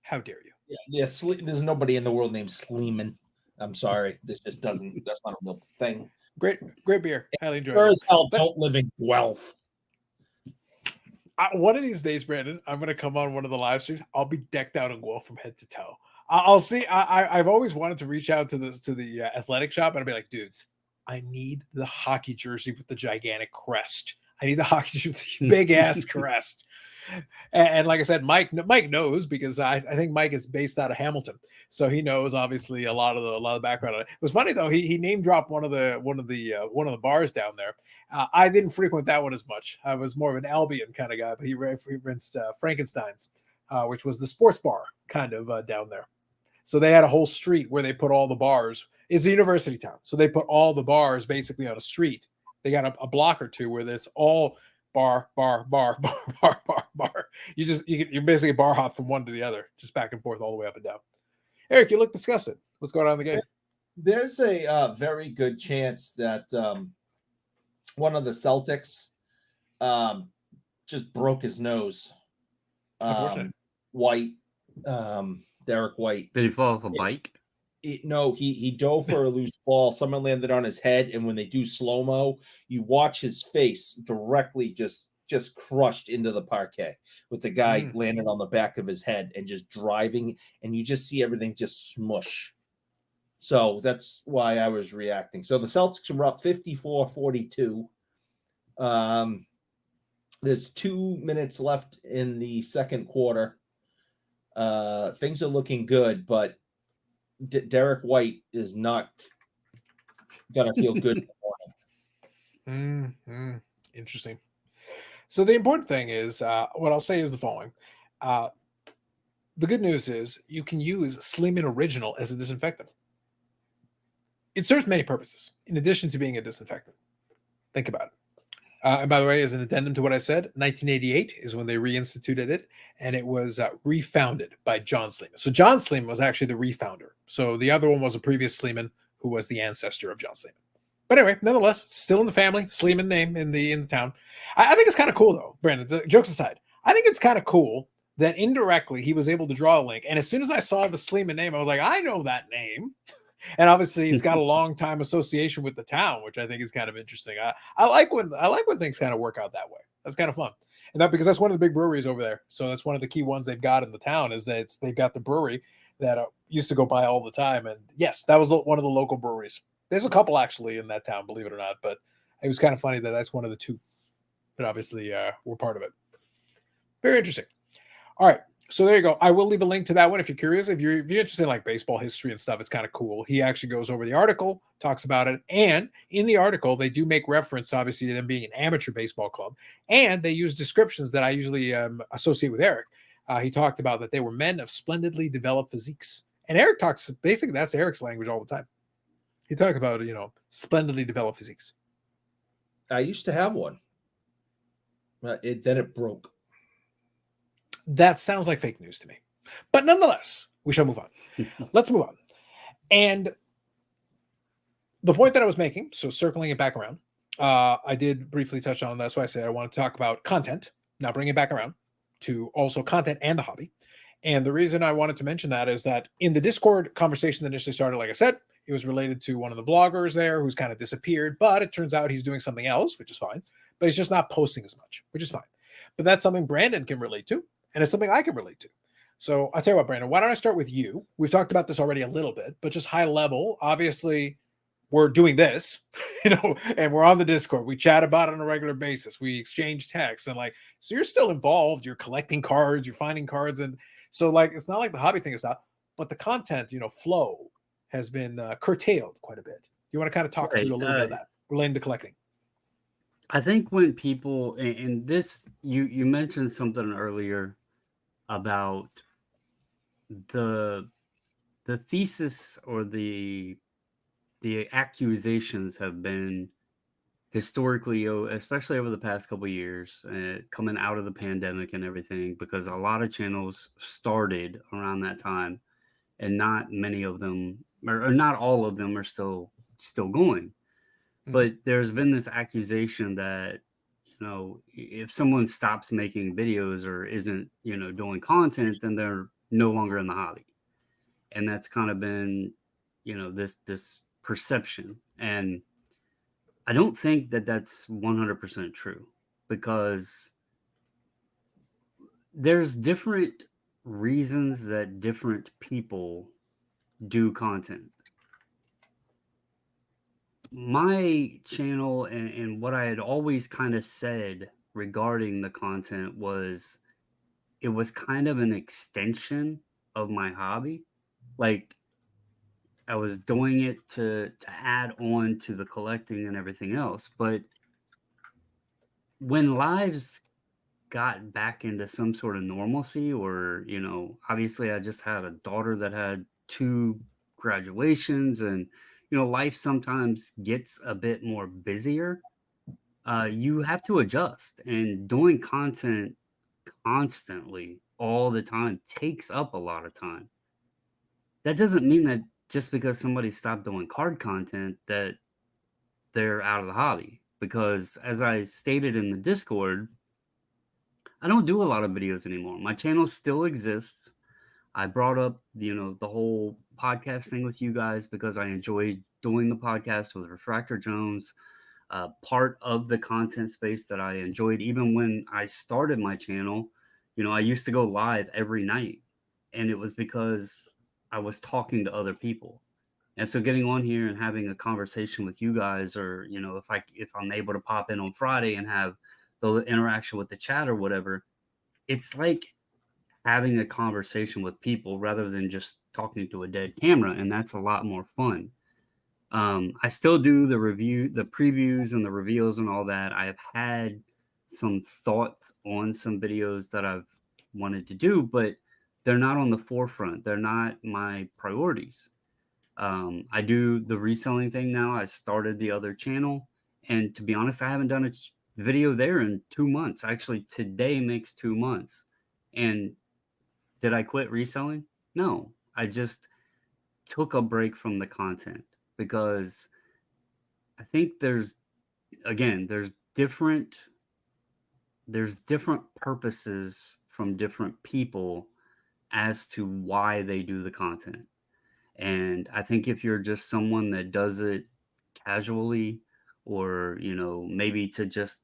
How dare you? Yeah, there's nobody in the world named Sleeman. I'm sorry. This just doesn't, that's not a real thing. Great beer. Highly enjoyed Sure it. as hell don't live in Guelph. One of these days, Brandon, I'm going to come on one of the live streams. I'll be decked out in Guelph from head to toe. I'll see. I've always wanted to reach out to the athletic shop and I'll be like, dudes, I need the hockey jersey with the gigantic crest. I need the hockey jersey with the big ass crest. And like I said, Mike knows, because I think Mike is based out of Hamilton, so he knows obviously a lot of the background on it. It was funny though. He name dropped one of the bars down there. I didn't frequent that one as much. I was more of an Albion kind of guy, but he rinsed Frankenstein's, which was the sports bar kind of down there. So they had a whole street where they put all the bars. It's a university town, so they put all the bars basically on a street. They got a block or two where it's all bar. You basically bar hop from one to the other, just back and forth all the way up and down. Eric, you look disgusted. What's going on in the game? There's a very good chance that one of the Celtics just broke his nose. White, Derek White. Did he fall off a bike? No, he dove for a loose ball. Someone landed on his head, and when they do slow-mo, you watch his face directly just crushed into the parquet, with the guy landing on the back of his head and just driving, and you just see everything just smush. So that's why I was reacting. So the Celtics were up 54-42. There's 2 minutes left in the second quarter. Things are looking good, but Derek White is not gonna feel good. Interesting. So the important thing is, what I'll say is the following. The good news is you can use Sleeman Original as a disinfectant. It serves many purposes in addition to being a disinfectant. Think about it. And by the way, as an addendum to what I said, 1988 is when they reinstituted it, and it was refounded by John Sleeman. So John Sleeman was actually the refounder. So the other one was a previous Sleeman who was the ancestor of John Sleeman. But anyway, nonetheless, still in the family, Sleeman name in the town. I think it's kind of cool though, Brandon. Jokes aside, I think it's kind of cool that indirectly he was able to draw a link. And as soon as I saw the Sleeman name, I was like, I know that name. And obviously it's got a long time association with the town, which I think is kind of interesting. I like when things kind of work out that way. That's kind of fun. And that because that's one of the big breweries over there. So that's one of the key ones they've got in the town, is that they've got the brewery that used to go by all the time. And yes, that was one of the local breweries. There's a couple actually in that town, believe it or not. But it was kind of funny that that's one of the two that obviously were part of it. Very interesting. All right. So there you go. I will leave a link to that one if you're curious. If you're interested in like baseball history and stuff, it's kind of cool. He actually goes over the article, talks about it. And in the article, they do make reference, obviously, to them being an amateur baseball club. And they use descriptions that I usually associate with Eric. He talked about that they were men of splendidly developed physiques. And Eric talks, basically, that's Eric's language all the time. He talked about, splendidly developed physiques. I used to have one. Then it broke. That sounds like fake news to me. But nonetheless, we shall move on. Let's move on. And the point that I was making, so circling it back around, I did briefly touch on, that's why I said I want to talk about content. Now bring it back around to also content and the hobby. And the reason I wanted to mention that is that in the Discord conversation that initially started, like I said, it was related to one of the bloggers there who's kind of disappeared, but it turns out he's doing something else, which is fine. But he's just not posting as much, which is fine. But that's something Brandon can relate to, and it's something I can relate to. So I'll tell you what, Brandon, why don't I start with you? We've talked about this already a little bit, but just high level. Obviously, we're doing this, and we're on the Discord. We chat about it on a regular basis. We exchange texts, and so you're still involved. You're collecting cards, you're finding cards, and so it's not like the hobby thing is not, but the content, flow has been curtailed quite a bit. You want to kind of talk through a little bit of that relating to collecting? I think when people, and this, you mentioned something earlier about the thesis or the accusations have been historically, especially over the past couple of years, coming out of the pandemic and everything, because a lot of channels started around that time, and not many of them, or not all of them, are still going. But there's been this accusation that, if someone stops making videos or isn't, doing content, then they're no longer in the hobby. And that's kind of been, this perception. And I don't think that that's 100% true, because there's different reasons that different people do content. My channel and what I had always kind of said regarding the content was it was kind of an extension of my hobby. Like, I was doing it to add on to the collecting and everything else. But when lives got back into some sort of normalcy, or, obviously I just had a daughter that had 2 graduations, and, life sometimes gets a bit more busier. You have to adjust, and doing content constantly all the time takes up a lot of time. That doesn't mean that just because somebody stopped doing card content that they're out of the hobby, because as I stated in the Discord, I don't do a lot of videos anymore. My channel still exists. I brought up, the whole podcast thing with you guys because I enjoyed doing the podcast with Refractor Jones. Part of the content space that I enjoyed, even when I started my channel, I used to go live every night, and it was because I was talking to other people. And so getting on here and having a conversation with you guys, or, if I'm able to pop in on Friday and have the interaction with the chat or whatever, it's like having a conversation with people rather than just talking to a dead camera. And that's a lot more fun. I still do the previews and the reveals and all that. I've had some thoughts on some videos that I've wanted to do, but they're not on the forefront. They're not my priorities. I do the reselling thing now. I started the other channel, and to be honest, I haven't done a video there in 2 months. Actually, today makes 2 months. And did I quit reselling? No, I just took a break from the content, because I think there's different purposes from different people as to why they do the content. And I think if you're just someone that does it casually, or, maybe to just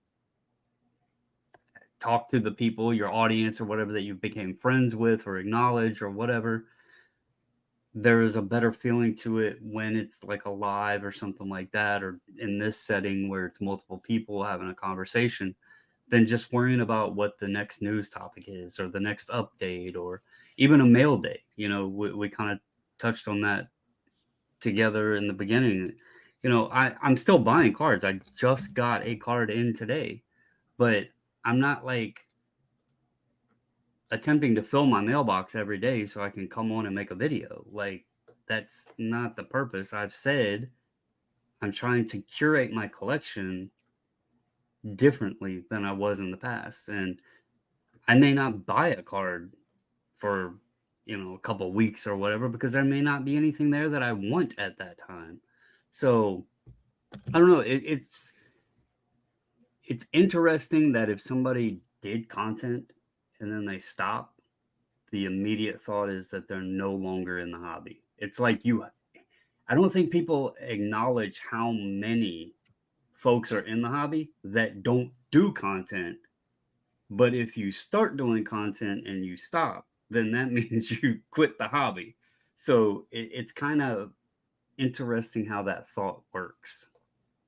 talk to the people, your audience or whatever that you became friends with or acknowledge or whatever, there is a better feeling to it when it's like a live or something like that, or in this setting where it's multiple people having a conversation, than just worrying about what the next news topic is, or the next update, or even a mail day. We kind of touched on that together in the beginning. I'm still buying cards. I just got a card in today, but I'm not attempting to fill my mailbox every day so I can come on and make a video. That's not the purpose. I've said I'm trying to curate my collection differently than I was in the past. And I may not buy a card for, a couple of weeks or whatever, because there may not be anything there that I want at that time. So I don't know. It's interesting that if somebody did content and then they stop, the immediate thought is that they're no longer in the hobby. It's like I don't think people acknowledge how many folks are in the hobby that don't do content. But if you start doing content and you stop, then that means you quit the hobby. So it's kind of interesting how that thought works.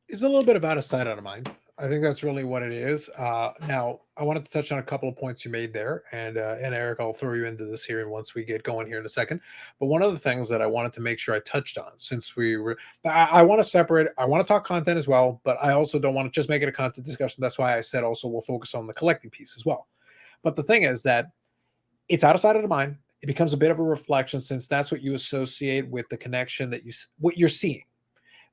It's a little bit of out of sight, out of mind. I think that's really what it is. Now, I wanted to touch on a couple of points you made there, and Eric, I'll throw you into this here, and once we get going here in a second. But one of the things that I wanted to make sure I touched on, since we were, I want to separate. I want to talk content as well, but I also don't want to just make it a content discussion. That's why I said also we'll focus on the collecting piece as well. But the thing is that it's out of sight, out of mind. It becomes a bit of a reflection, since that's what you associate with the connection that what you're seeing.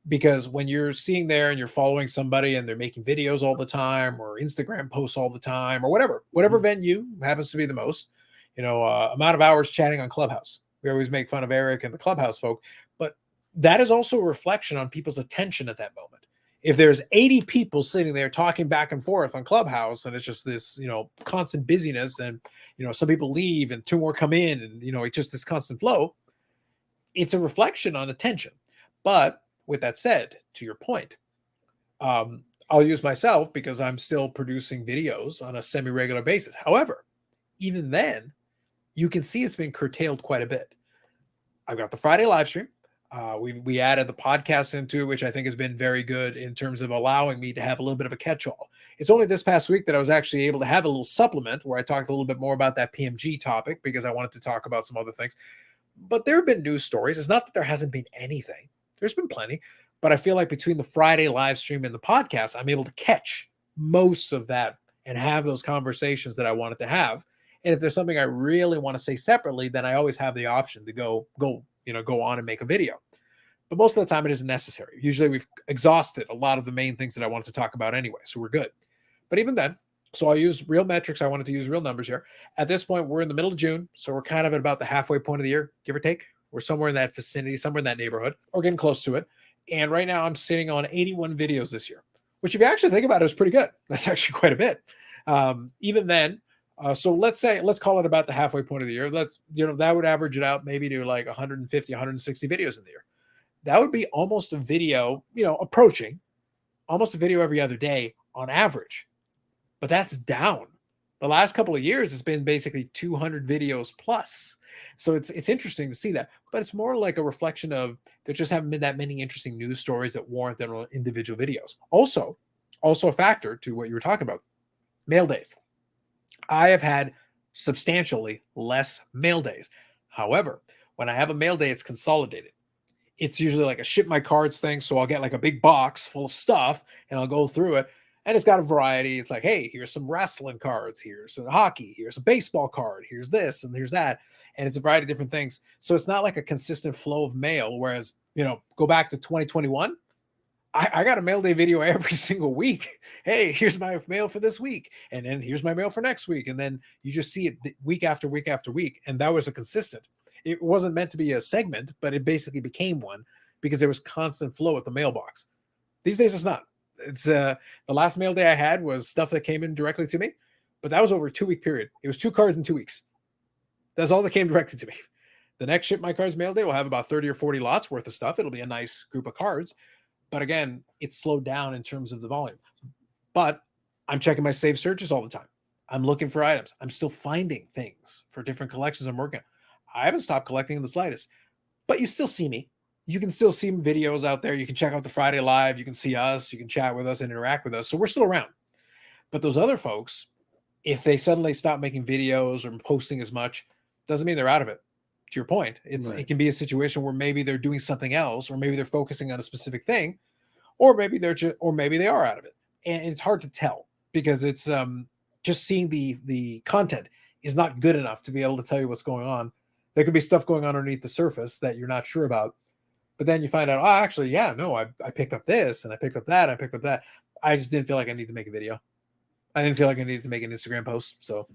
Because when you're seeing there and you're following somebody and they're making videos all the time, or Instagram posts all the time, or whatever venue happens to be the most, amount of hours chatting on Clubhouse. We always make fun of Eric and the Clubhouse folk, but that is also a reflection on people's attention at that moment. If there's 80 people sitting there talking back and forth on Clubhouse, and it's just this, constant busyness, and, some people leave and two more come in, and, it's just this constant flow, it's a reflection on attention. But with that said, to your point, I'll use myself because I'm still producing videos on a semi-regular basis. However, even then, you can see it's been curtailed quite a bit. I've got the Friday live stream. We added the podcast into it, which I think has been very good in terms of allowing me to have a little bit of a catch-all. It's only this past week that I was actually able to have a little supplement where I talked a little bit more about that PMG topic, because I wanted to talk about some other things. But there have been news stories. It's not that there hasn't been anything. There's been plenty, but I feel like between the Friday live stream and the podcast, I'm able to catch most of that and have those conversations that I wanted to have. And if there's something I really want to say separately, then I always have the option to go on and make a video. But most of the time it isn't necessary. Usually we've exhausted a lot of the main things that I wanted to talk about anyway, so we're good. But even then, so I'll use real metrics. I wanted to use real numbers here. At this point, we're in the middle of June, so we're kind of at about the halfway point of the year, give or take. We're somewhere in that vicinity, somewhere in that neighborhood, or getting close to it. And right now I'm sitting on 81 videos this year, which if you actually think about it is pretty good. That's actually quite a bit. Even then, so let's call it about the halfway point of the year. That would average it out maybe to like 150, 160 videos in the year. That would be almost a video, approaching almost a video every other day on average. But that's down. The last couple of years, it's been basically 200 videos plus. So it's interesting to see that, but it's more like a reflection of there just haven't been that many interesting news stories that warrant their individual videos. Also a factor to what you were talking about, mail days. I have had substantially less mail days. However, when I have a mail day, it's consolidated. It's usually like a ship my cards thing. So I'll get like a big box full of stuff and I'll go through it. And it's got a variety. It's like, hey, here's some wrestling cards. Here's some hockey. Here's a baseball card. Here's this and here's that. And it's a variety of different things. So it's not like a consistent flow of mail. Whereas, go back to 2021, I got a mail day video every single week. Hey, here's my mail for this week. And then here's my mail for next week. And then you just see it week after week after week. And that was a consistent. It wasn't meant to be a segment, but it basically became one because there was constant flow at the mailbox. These days it's not. It's the last mail day I had was stuff that came in directly to me, but that was over a 2-week period. It was 2 cards in 2 weeks. That's all that came directly to me. The next Ship My Cards mail day will have about 30 or 40 lots worth of stuff. It'll be a nice group of cards, but again, it's slowed down in terms of the volume. But I'm checking my saved searches all the time. I'm looking for items. I'm still finding things for different collections I'm working on. I haven't stopped collecting in the slightest, but you still see me. You can still see videos out there. You can check out the Friday Live. You can see us. You can chat with us and interact with us. So we're still around. But those other folks, if they suddenly stop making videos or posting as much, doesn't mean they're out of it. To your point, it can be a situation where maybe they're doing something else, or maybe they're focusing on a specific thing, or maybe maybe they are out of it. And it's hard to tell because it's just seeing the content is not good enough to be able to tell you what's going on. There could be stuff going on underneath the surface that you're not sure about. But then you find out, actually, I picked up this and I picked up that. And I picked up that. I just didn't feel like I needed to make a video. I didn't feel like I needed to make an Instagram post. So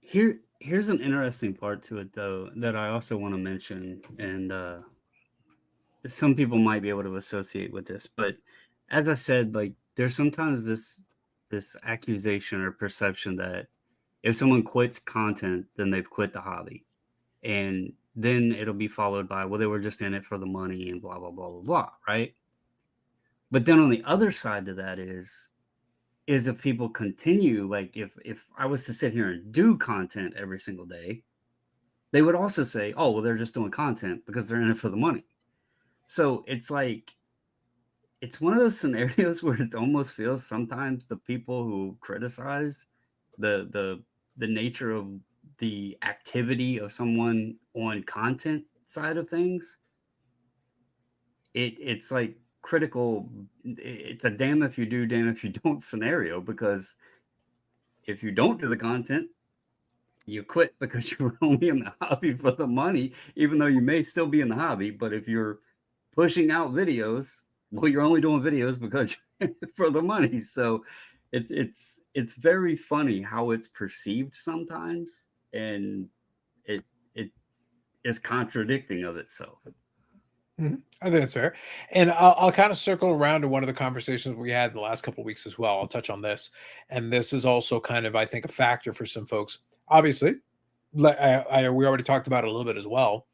Here's an interesting part to it though that I also want to mention, and some people might be able to associate with this, but as I said, like there's sometimes this accusation or perception that if someone quits content, then they've quit the hobby. And then it'll be followed by, well, they were just in it for the money and blah blah blah blah blah, right? But then on the other side to that is if people continue, like if I was to sit here and do content every single day, they would also say, oh, well, they're just doing content because they're in it for the money. So it's like it's one of those scenarios where it almost feels sometimes the people who criticize the nature of the activity of someone on content side of things, it's like critical. It's a damn if you do, damn if you don't scenario, because if you don't do the content, you quit because you were only in the hobby for the money, even though you may still be in the hobby. But if you're pushing out videos, well, you're only doing videos because you're in it for the money. So it's very funny how it's perceived sometimes, and it is contradicting of itself. I think that's fair. And I'll kind of circle around to one of the conversations we had in the last couple of weeks as well. I'll touch on this. And this is also kind of, I think, a factor for some folks. Obviously, we already talked about it a little bit as well.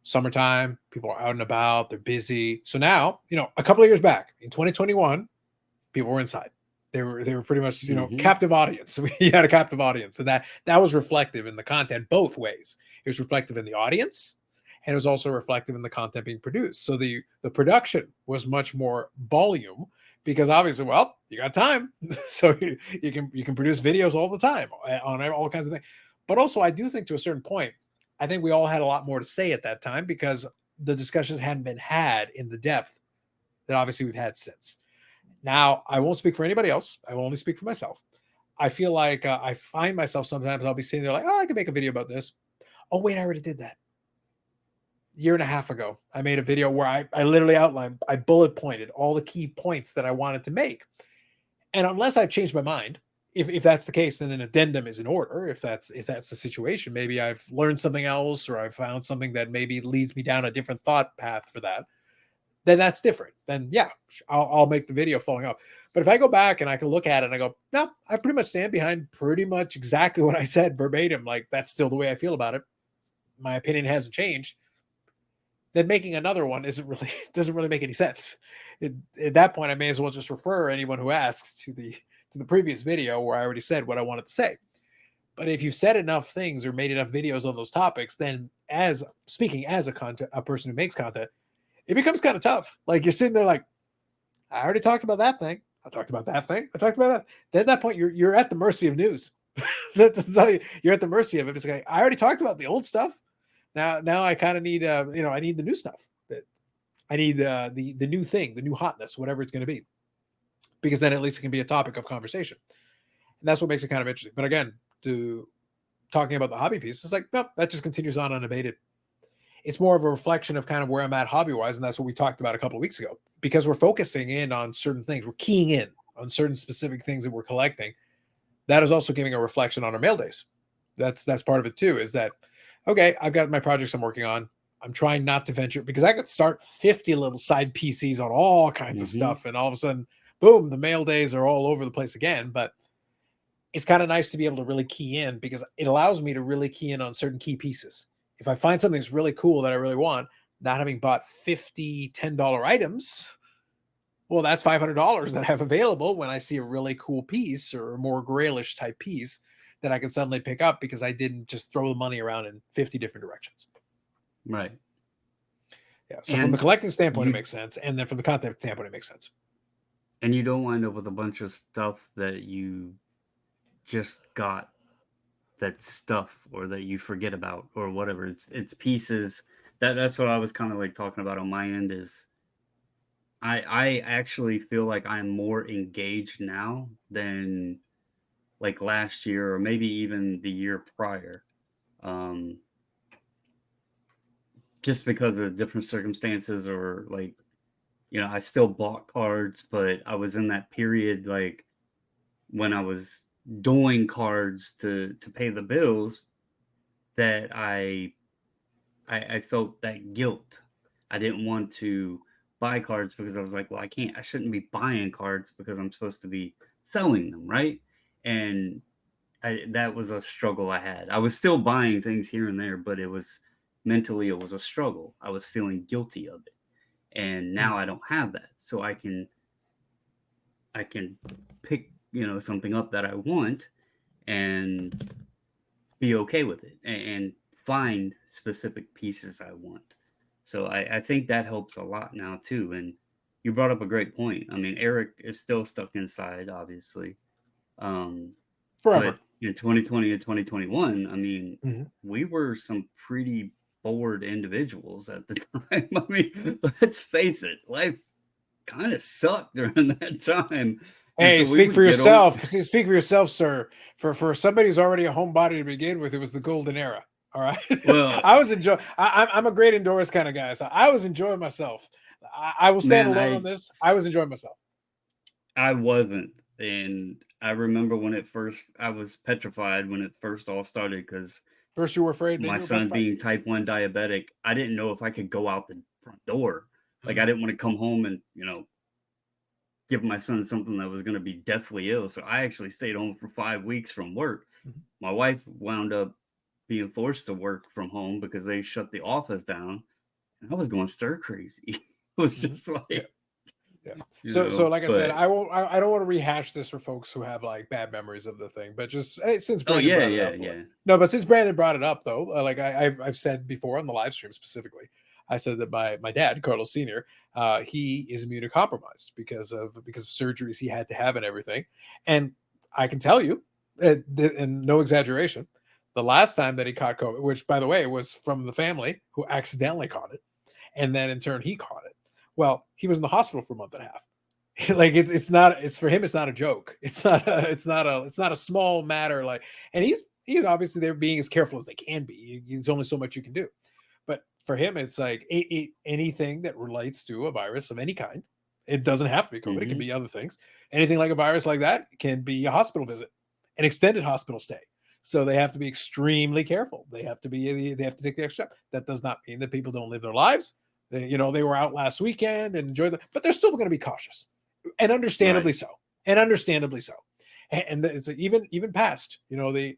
Summertime, people are out and about, they're busy. So now, a couple of years back in 2021, people were inside. They were pretty much, captive audience. We had a captive audience. And that was reflective in the content both ways. It was reflective in the audience, and it was also reflective in the content being produced. So the production was much more volume because obviously, well, you got time, so you can produce videos all the time on all kinds of things. But also, I do think to a certain point, I think we all had a lot more to say at that time because the discussions hadn't been had in the depth that obviously we've had since. Now, I won't speak for anybody else. I will only speak for myself. I feel like I find myself sometimes I'll be sitting there like, oh, I can make a video about this. Oh, wait, I already did that. Year and a half ago, I made a video where I literally outlined, I bullet pointed all the key points that I wanted to make. And unless I've changed my mind, if that's the case, then an addendum is in order. If that's the situation, maybe I've learned something else or I've found something that maybe leads me down a different thought path for that, then that's different. Then yeah, I'll make the video following up. But if I go back and I can look at it and I go, no, I pretty much stand behind pretty much exactly what I said verbatim. Like that's still the way I feel about it. My opinion hasn't changed. Then making another one doesn't really make any sense. At that point, I may as well just refer anyone who asks to the previous video where I already said what I wanted to say. But if you've said enough things or made enough videos on those topics, then as a person who makes content, it becomes kind of tough. Like you're sitting there like, I already talked about that thing. I talked about that thing. I talked about that. Then at that point, you're at the mercy of news. That's how you're at the mercy of it. It's like, I already talked about the old stuff. Now I kind of need, I need the new stuff. I need the new thing, the new hotness, whatever it's going to be, because then at least it can be a topic of conversation. And that's what makes it kind of interesting. But again, talking about the hobby piece, it's like, nope, that just continues on unabated. It's more of a reflection of kind of where I'm at hobby-wise, and that's what we talked about a couple of weeks ago. Because we're focusing in on certain things, we're keying in on certain specific things that we're collecting. That is also giving a reflection on our mail days. That's part of it too, is that, okay, I've got my projects I'm working on. I'm trying not to venture because I could start 50 little side PCs on all kinds of stuff. And all of a sudden, boom, the mail days are all over the place again. But it's kind of nice to be able to really key in because it allows me to really key in on certain key pieces. If I find something that's really cool that I really want, not having bought 50 $10 items, well, that's $500 that I have available when I see a really cool piece or a more grailish type piece that I can suddenly pick up because I didn't just throw the money around in 50 different directions. Right. Yeah. So from the collecting standpoint, it makes sense. And then from the content standpoint, it makes sense. And you don't wind up with a bunch of stuff that you just got that stuff or that you forget about or whatever. It's pieces. That's what I was kind of like talking about on my end is I actually feel like I'm more engaged now than like last year or maybe even the year prior. Just because of different circumstances or like, I still bought cards, but I was in that period like when I was doing cards to pay the bills that I felt that guilt. I didn't want to buy cards because I was like, well, I shouldn't be buying cards because I'm supposed to be selling them, right? And that was a struggle I had. I was still buying things here and there, but it was mentally, it was a struggle. I was feeling guilty of it. And now I don't have that. So I can pick, something up that I want and be okay with it and find specific pieces I want. So I think that helps a lot now too. And you brought up a great point. I mean, Eric is still stuck inside, obviously. Forever. But in 2020 and 2021, I mean, Mhm. we were some pretty bored individuals at the time. I mean, let's face it, life kind of sucked during that time. And Hey, so we speak for would get over. yourself. Speak for yourself, sir. For somebody who's already a homebody to begin with, it was the golden era. All right. Well, I was enjoying. I'm a great indoors kind of guy, so I was enjoying myself. I will stand man, alone on this. I was enjoying myself. I wasn't. And I remember I was petrified when it first all started because First, you were afraid, then my you were son petrified. being type 1 diabetic, I didn't know if I could go out the front door. Like, I didn't want to come home and, give my son something that was going to be deathly ill. So I actually stayed home for 5 weeks from work. Mhm. My wife wound up being forced to work from home because they shut the office down. And I was going stir crazy. It was Mhm. just like, Yeah. Yeah. So like I said, but I don't want to rehash this for folks who have like bad memories of the thing, but just since oh Brandon yeah, brought it yeah, up, yeah. no, but since Brandon brought it up though, like I've said before on the live stream specifically, I said that my dad, Carlos Senior, he is immunocompromised because of surgeries he had to have and everything, and I can tell you, and no exaggeration, the last time that he caught COVID, which by the way was from the family who accidentally caught it, and then in turn he caught it. Well, he was in the hospital for a month and a half. Like it's not, it's for him, it's not a joke. It's not a small matter. Like, and he's obviously, they're being as careful as they can be. There's only so much you can do. But for him, it's like anything that relates to a virus of any kind. It doesn't have to be COVID. It can Mm-hmm. be other things. Anything like a virus like that can be a hospital visit, an extended hospital stay. So they have to be extremely careful. They have to take the extra step. That does not mean that people don't live their lives. They were out last weekend and enjoy them, but they're still going to be cautious, and understandably Right. so. And understandably so. And it's like, even past, they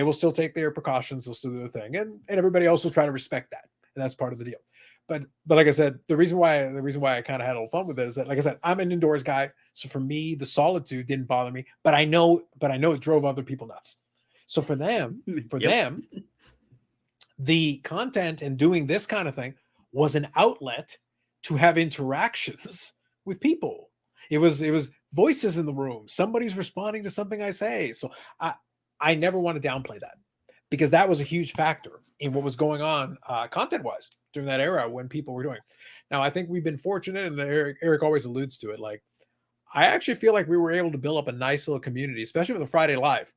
will still take their precautions, they'll still do their thing, and everybody else will try to respect that, and that's part of the deal. But like I said, the reason why I kind of had a little fun with it is that, like I said, I'm an indoors guy, so for me, the solitude didn't bother me, but I know it drove other people nuts. So for them, Yep. the content and doing this kind of thing was an outlet to have interactions with people. It was voices in the room. Somebody's responding to something I say. So I never want to downplay that, because that was a huge factor in what was going on content wise during that era when people were doing. Now I think we've been fortunate, and Eric always alludes to it. Like, I actually feel like we were able to build up a nice little community, especially with the Friday Live.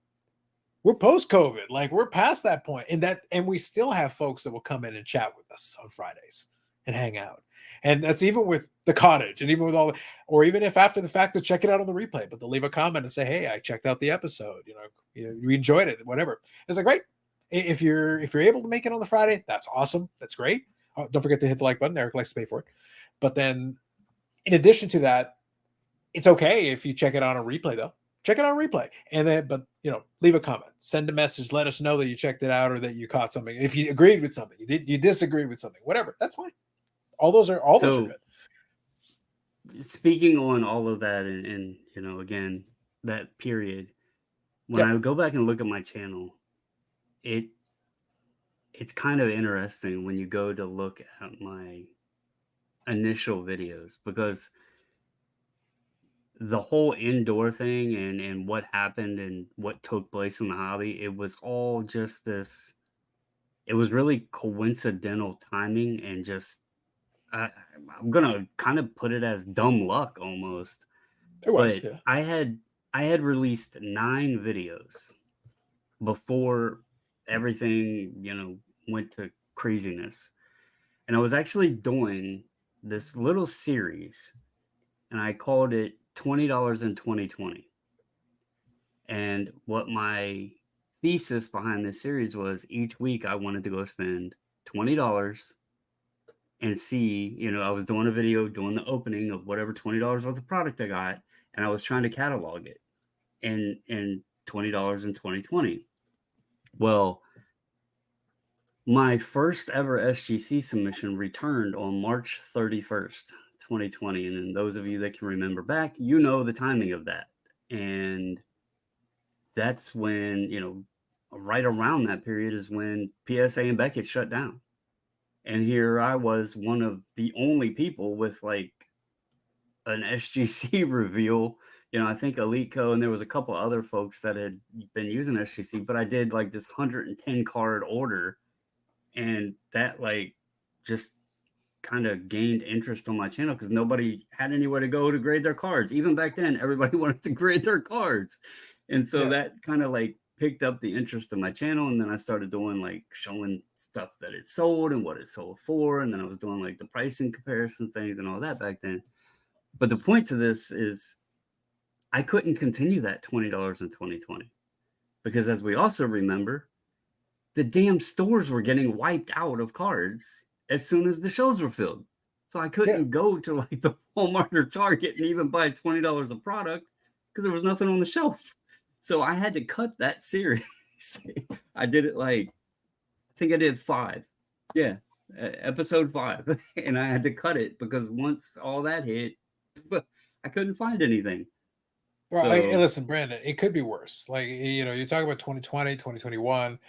We're post COVID, like we're past that point, and we still have folks that will come in and chat with us on Fridays and hang out. And that's even with the cottage, and even with all, or even if after the fact to check it out on the replay, but they'll leave a comment and say, "Hey, I checked out the episode. We enjoyed it. Whatever." It's like, great. If you're able to make it on the Friday, that's awesome. That's great. Don't forget to hit the like button. Eric likes to pay for it. But then, in addition to that, it's okay if you check it on a replay though. Check it on a replay, and then, but leave a comment, send a message, let us know that you checked it out or that you caught something. If you agreed with something, you disagreed with something, whatever, that's fine. All those are So good. speaking on all of that, and again, that period, when Yeah. I go back and look at my channel, it's kind of interesting when you go to look at my initial videos, because the whole indoor thing and what happened and what took place in the hobby, it was all just this, it was really coincidental timing, and just I, I'm gonna kind of put it as dumb luck almost. It was, But yeah. I had released 9 videos before everything, went to craziness. And I was actually doing this little series, and I called it $20 in 2020. And what my thesis behind this series was, each week I wanted to go spend $20 and see, I was doing a video, doing the opening of whatever $20 worth of product I got, and I was trying to catalog it in $20 in 2020. Well, my first ever SGC submission returned on March 31st, 2020. And then those of you that can remember back, the timing of that. And that's when, right around that period is when PSA and Beckett shut down. And here I was, one of the only people with like an SGC reveal. I think Eliteco, and there was a couple other folks that had been using SGC, but I did like this 110 card order, and that like just kind of gained interest on my channel because nobody had anywhere to go to grade their cards. Even back then, everybody wanted to grade their cards. And so that kind of like picked up the interest of my channel. And then I started doing like showing stuff that it sold and what it sold for. And then I was doing like the pricing comparison things and all that back then. But the point to this is I couldn't continue that $20 in 2020 because, as we also remember, the damn stores were getting wiped out of cards as soon as the shelves were filled. So I couldn't go to like the Walmart or Target and even buy $20 of product because there was nothing on the shelf. So I had to cut that series. I did it I think I did 5. Yeah, episode 5. And I had to cut it because once all that hit, I couldn't find anything. Well, listen, Brandon, it could be worse. Like, you're talking about 2020, 2021,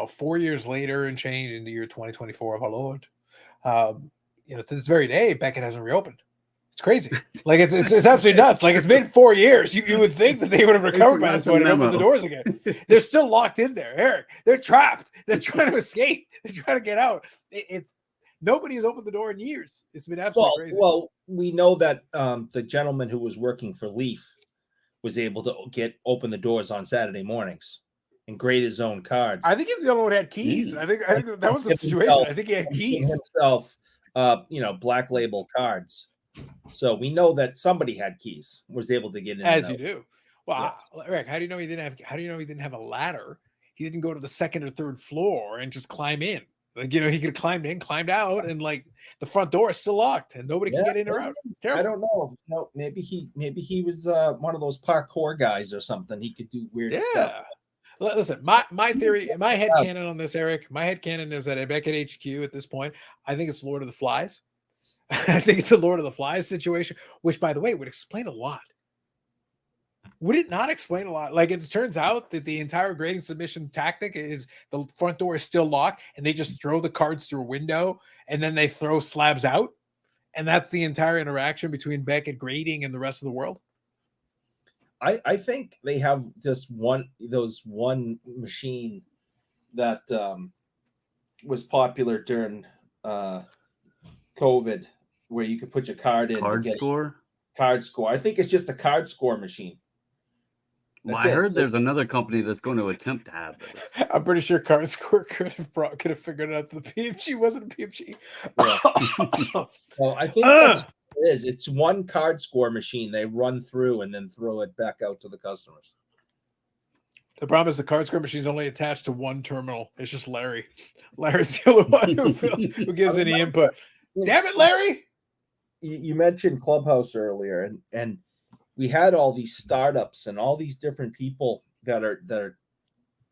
4 years later and change in the year 2024 of our Lord. To this very day, Beckett hasn't reopened. It's crazy. Like, it's absolutely nuts. Like, it's been 4 years. You would think that they would have recovered by this point and opened the doors again. They're still locked in there, Eric. They're trapped. They're trying to escape. They're trying to get out. Nobody has opened the door in years. It's been absolutely crazy. Well, we know that the gentleman who was working for Leaf was able to open the doors on Saturday mornings and grade his own cards. I think he's the only one who had keys. I think that was the situation. I think he had keys himself. Black label cards. So we know that somebody had keys, was able to get in. As you do. Well, yes. Eric, how do you know he didn't have a ladder? He didn't go to the second or third floor and just climb in. Like, he could have climbed in, climbed out, and like the front door is still locked and nobody can get in or out. It's terrible. I don't know. Maybe he was one of those parkour guys or something. He could do weird stuff. Listen, my theory, my headcanon on this, Eric, my headcanon is that at Beckett HQ at this point, I think it's Lord of the Flies. I think it's a Lord of the Flies situation, which, by the way, would explain a lot. Would it not explain a lot? Like, it turns out that the entire grading submission tactic is the front door is still locked and they just throw the cards through a window and then they throw slabs out. And that's the entire interaction between Beckett grading and the rest of the world. I think they have just one machine that was popular during COVID where you could put your card in. Card score? Card score. I think it's just a card score machine. Well, I heard there's another company that's going to attempt to have this. I'm pretty sure Card Score could have figured out that the PMG wasn't a PMG. Yeah. Well, I think that's what it is. It's one card score machine they run through and then throw it back out to the customers. The problem is the Card Score machine is only attached to one terminal. It's just Larry. Larry's the only one who gives any input. Damn it, Larry! You mentioned Clubhouse earlier, and we had all these startups and all these different people that are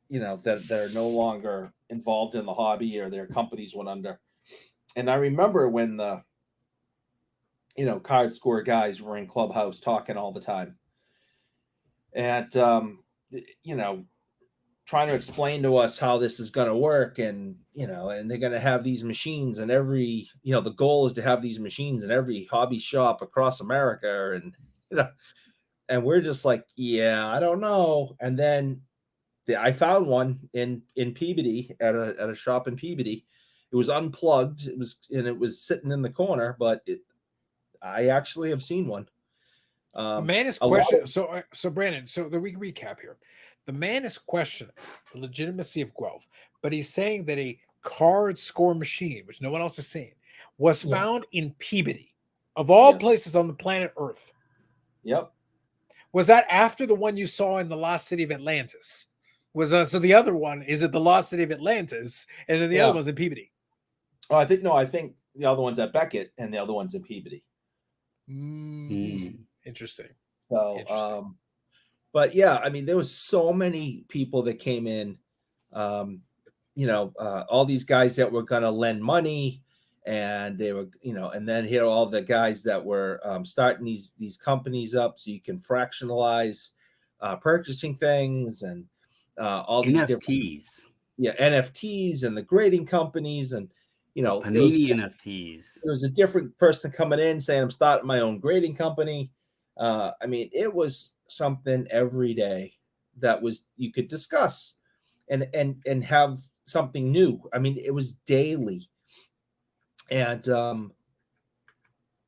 no longer involved in the hobby or their companies went under. And I remember when the card score guys were in Clubhouse talking all the time and trying to explain to us how this is going to work and they're going to have these machines and every the goal is to have these machines in every hobby shop across America and we're just like, yeah, I don't know. And then I found one in Peabody at a shop in Peabody. It was unplugged. It was sitting in the corner, but I actually have seen one. The man is questioning. So Brandon, we can recap here. The man is questioning the legitimacy of Guelph, but he's saying that a card score machine, which no one else is saying, was found in Peabody, of all places on the planet Earth. Yep. Was that after the one you saw in the Lost City of Atlantis? So the other one is at the Lost City of Atlantis, and then the other one's in Peabody. Oh, I think the other one's at Beckett and the other one's in Peabody. Interesting. So, but yeah, I mean, there was so many people that came in, all these guys that were going to lend money, and they were, and then here are all the guys that were starting these companies up so you can fractionalize purchasing things, and all these NFTs. NFTs and the grading companies, and Panini NFTs. There was a different person coming in saying, I'm starting my own grading company. I mean, it was something every day that you could discuss and have something new. I mean, it was daily. And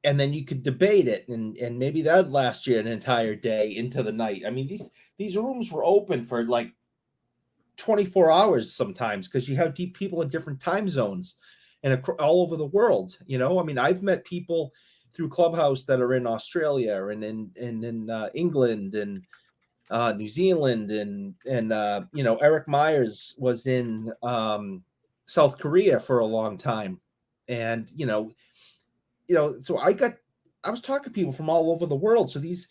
then you could debate it, and maybe that'd last you an entire day into the night. I mean, these rooms were open for like 24 hours sometimes, because you have people in different time zones and all over the world. I mean, I've met people through Clubhouse that are in Australia and in England and New Zealand, and Eric Myers was in South Korea for a long time, and so I was talking to people from all over the world. So these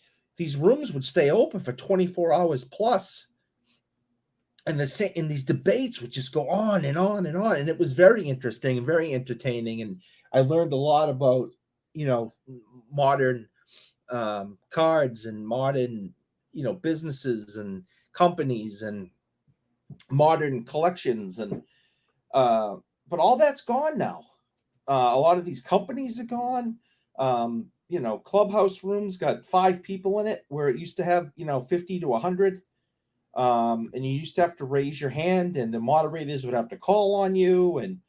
rooms would stay open for 24 hours plus. And these debates would just go on and on and on. And it was very interesting and very entertaining. And I learned a lot about, modern cards and modern, businesses and companies and modern collections. And, but all that's gone now. A lot of these companies are gone. Clubhouse rooms got 5 people in it, where it used to have, 50 to 100. And you used to have to raise your hand, and the moderators would have to call on you, and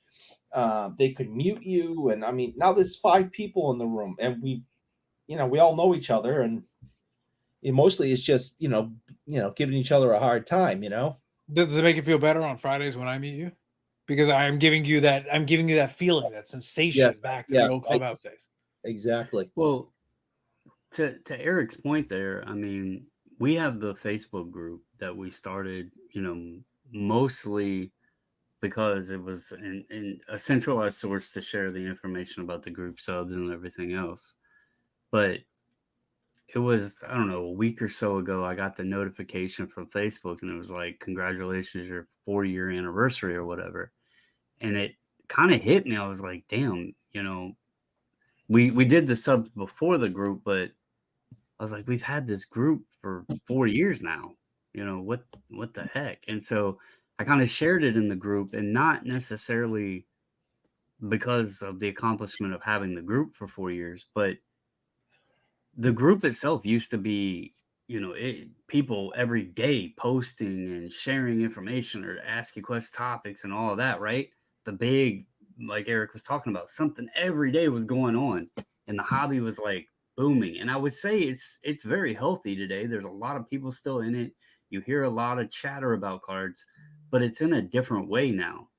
they could mute you. And I mean, now there's 5 people in the room, and we all know each other, and mostly it's just, giving each other a hard time, Does it make you feel better on Fridays when I meet you? Because I'm giving you that feeling, that sensation back to the old Clubhouse days. Exactly. Well, to Eric's point there, I mean, we have the Facebook group that we started, mostly because it was in a centralized source to share the information about the group subs and everything else. But it was, I don't know, a week or so ago, I got the notification from Facebook, and it was like, congratulations, your 4-year anniversary or whatever. And it kind of hit me. I was like, damn, we did the subs before the group, but I was like, we've had this group for 4 years now. What the heck? And so I kind of shared it in the group, and not necessarily because of the accomplishment of having the group for 4 years, but the group itself used to be, people every day posting and sharing information or asking topics and all of that, right? The big, like Eric was talking about, something every day was going on, and the hobby was like booming. And I would say it's very healthy today. There's a lot of people still in it. You hear a lot of chatter about cards, but it's in a different way now.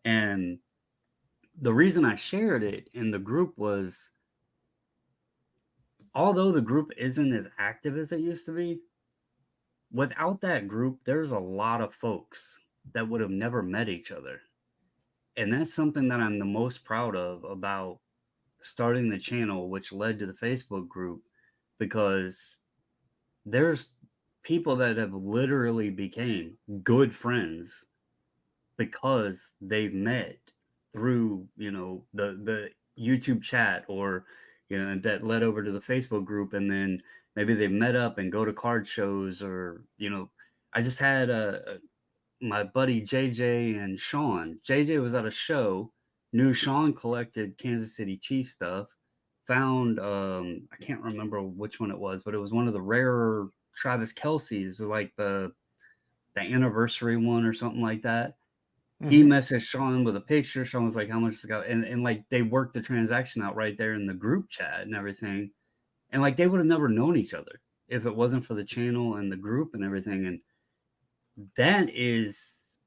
And the reason I shared it in the group was, although the group isn't as active as it used to be, without that group, there's a lot of folks that would have never met each other. And that's something that I'm the most proud of about starting the channel, which led to the Facebook group, because there's people that have literally became good friends because they've met through, the YouTube chat, or, that led over to the Facebook group. And then maybe they met up and go to card shows, or, I just had my buddy JJ and Sean. JJ was at a show, knew Sean collected Kansas City Chiefs stuff, found, I can't remember which one it was, but it was one of the rarer Travis Kelce's, like the anniversary one or something like that. Mm-hmm. He messaged Sean with a picture. Sean was like, how much to go? And like, they worked the transaction out right there in the group chat and everything. And like, they would have never known each other if it wasn't for the channel and the group and everything. And that is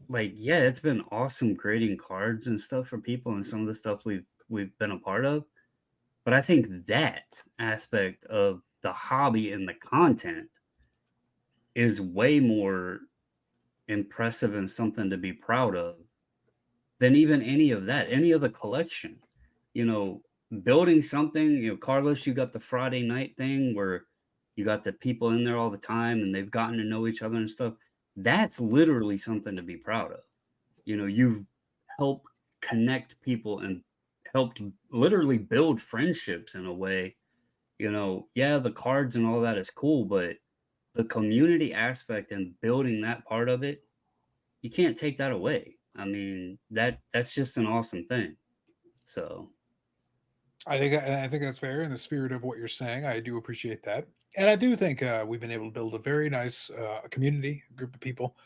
like, yeah, it's been awesome creating cards and stuff for people, and some of the stuff we've been a part of. But I think that aspect of the hobby and the content is way more impressive and something to be proud of than even any of that, any of the collection. You know, building something, you know, Carlos, you got the Friday night thing where you got the people in there all the time and they've gotten to know each other and stuff. That's literally something to be proud of. You know, you've helped connect people and helped literally build friendships in a way. You know, yeah, the cards and all that is cool, but the community aspect and building that part of it, you can't take that away. I mean, that's just an awesome thing. So I think that's fair in the spirit of what you're saying. I do appreciate that, and I do think we've been able to build a very nice community, a group of people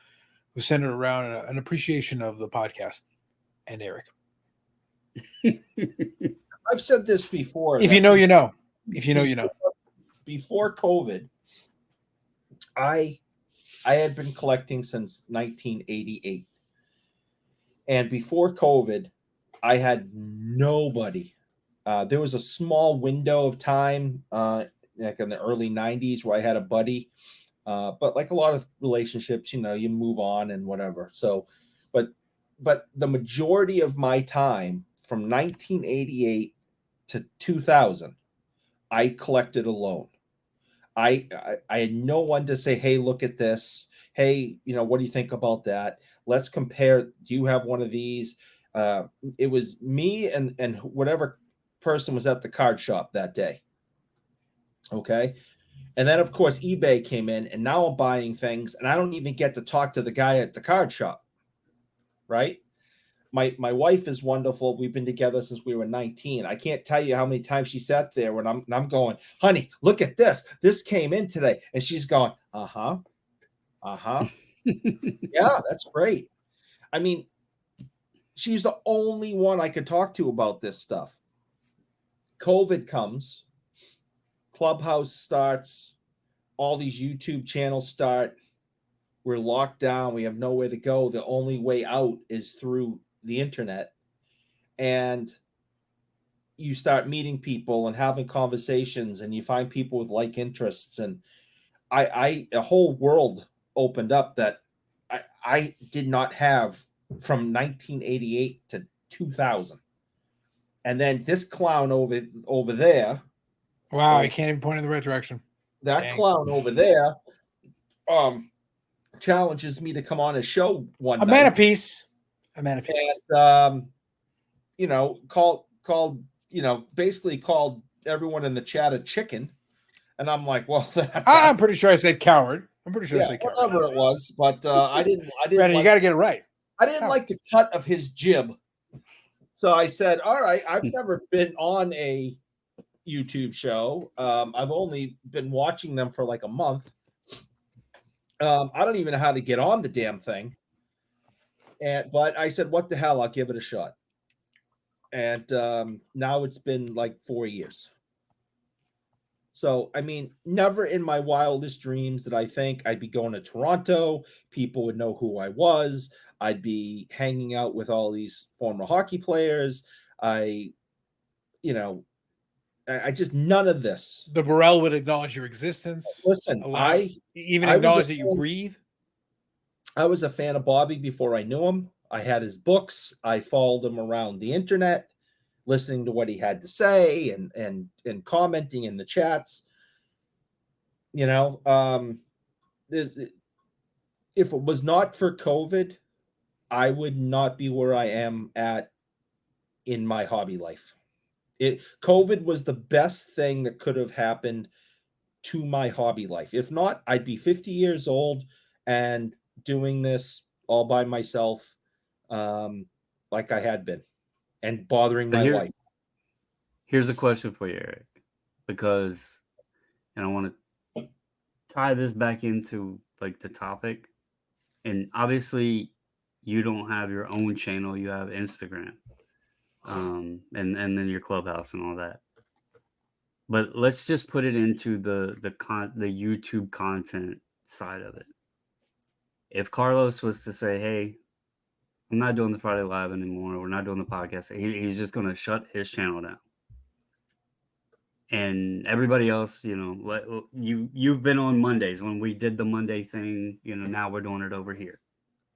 who center around an appreciation of the podcast and Eric. I've said this before. If you know, you know. If you know, you know. Before COVID, I had been collecting since 1988, and before COVID, I had nobody. There was a small window of time, like in the early 90s, where I had a buddy. But like a lot of relationships, you know, you move on and whatever. So, but the majority of my time from 1988 to 2000, I collected alone. I had no one to say, hey, look at this. Hey, you know, what do you think about that? Let's compare. Do you have one of these? It was me and whatever person was at the card shop that day. Okay. And then, of course, eBay came in, and now I'm buying things, and I don't even get to talk to the guy at the card shop, right? My wife is wonderful. We've been together since we were 19. I can't tell you how many times she sat there when I'm going, honey, look at this. This came in today. And she's going, uh-huh. Yeah, that's great. I mean, she's the only one I could talk to about this stuff. COVID comes. Clubhouse starts, all these YouTube channels start. We're locked down. We have nowhere to go. The only way out is through the internet. And you start meeting people and having conversations, and you find people with like interests. And a whole world opened up that I did not have from 1988 to 2000. And then this clown over there. Wow, I can't even point in the right direction. That clown over there challenges me to come on a show one night. A man apiece. And you know, called, you know, basically called everyone in the chat a chicken. And I'm like, well, I'm pretty sure I said coward. I'm pretty sure I said coward. Whatever it was, but I didn't Brandon, you got to get it right. I didn't like the cut of his jib. So I said, all right, I've never been on a YouTube show. I've only been watching them for like a month. I don't even know how to get on the damn thing. But I said, what the hell? I'll give it a shot. And now it's been like 4 years. So, I mean, never in my wildest dreams did I think I'd be going to Toronto. People would know who I was. I'd be hanging out with all these former hockey players. I just, none of this. The Burrell would acknowledge your existence. Listen, I acknowledge that you breathe. I was a fan of Bobby before I knew him. I had his books. I followed him around the internet, listening to what he had to say and commenting in the chats. You know, if it was not for COVID, I would not be where I am at in my hobby life. COVID was the best thing that could have happened to my hobby life. If not, I'd be 50 years old and doing this all by myself, like I had been, and bothering my wife. Here's a question for you, Eric, because, and I want to tie this back into like the topic. And obviously, you don't have your own channel; you have Instagram, and then your Clubhouse and all that. But let's just put it into the YouTube content side of it. If Carlos was to say, "Hey, I'm not doing the Friday Live anymore. We're not doing the podcast," he's just going to shut his channel down. And everybody else, you've been on Mondays when we did the Monday thing. Now we're doing it over here.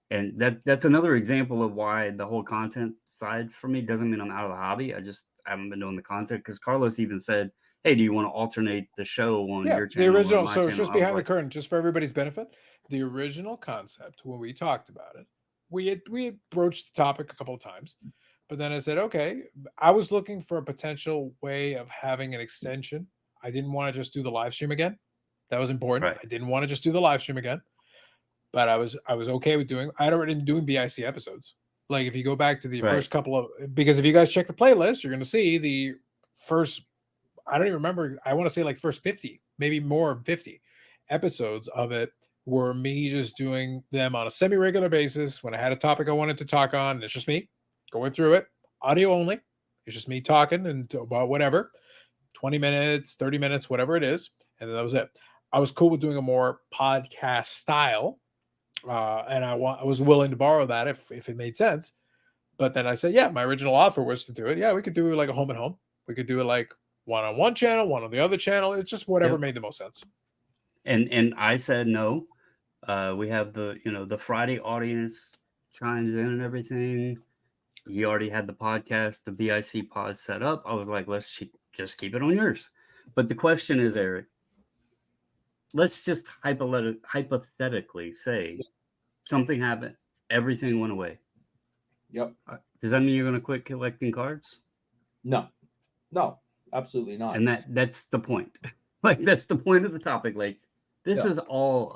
And that's another example of why the whole content side for me doesn't mean I'm out of the hobby. I just haven't been doing the content, because Carlos even said, "Hey, do you want to alternate the show on Yeah, your the channel or original. my So it's channel?" just I was behind the like, curtain, just for everybody's benefit. The original concept, when we talked about it, we had broached the topic a couple of times, but then I said, okay, I was looking for a potential way of having an extension. I didn't want to just do the live stream again. That was important. right, I didn't want to just do the live stream again, but I was okay with doing. I'd already been doing BIC episodes. Like if you go back to the right, first couple of, because if you guys check the playlist, you're going to see the first, I don't even remember. I want to say like first 50, maybe more 50 episodes of it were me just doing them on a semi-regular basis when I had a topic I wanted to talk on. And it's just me going through it, audio only. It's just me talking and about whatever, 20 minutes, 30 minutes, whatever it is. And then that was it. I was cool with doing a more podcast style. And I was willing to borrow that if it made sense. But then I said, yeah, my original offer was to do it. Yeah, we could do it like a home and home. We could do it like one on one channel, one on the other channel. It's just whatever yep. made the most sense. And I said no. We have the Friday audience chimes in and everything. He already had the podcast, the BIC pod set up. I was like, let's just keep it on yours. But the question is, Eric, let's just hypothetically say something happened, everything went away. Yep. Does that mean you're going to quit collecting cards? No, absolutely not. And that's the point. Like, that's the point of the topic. Like, this Yeah. is all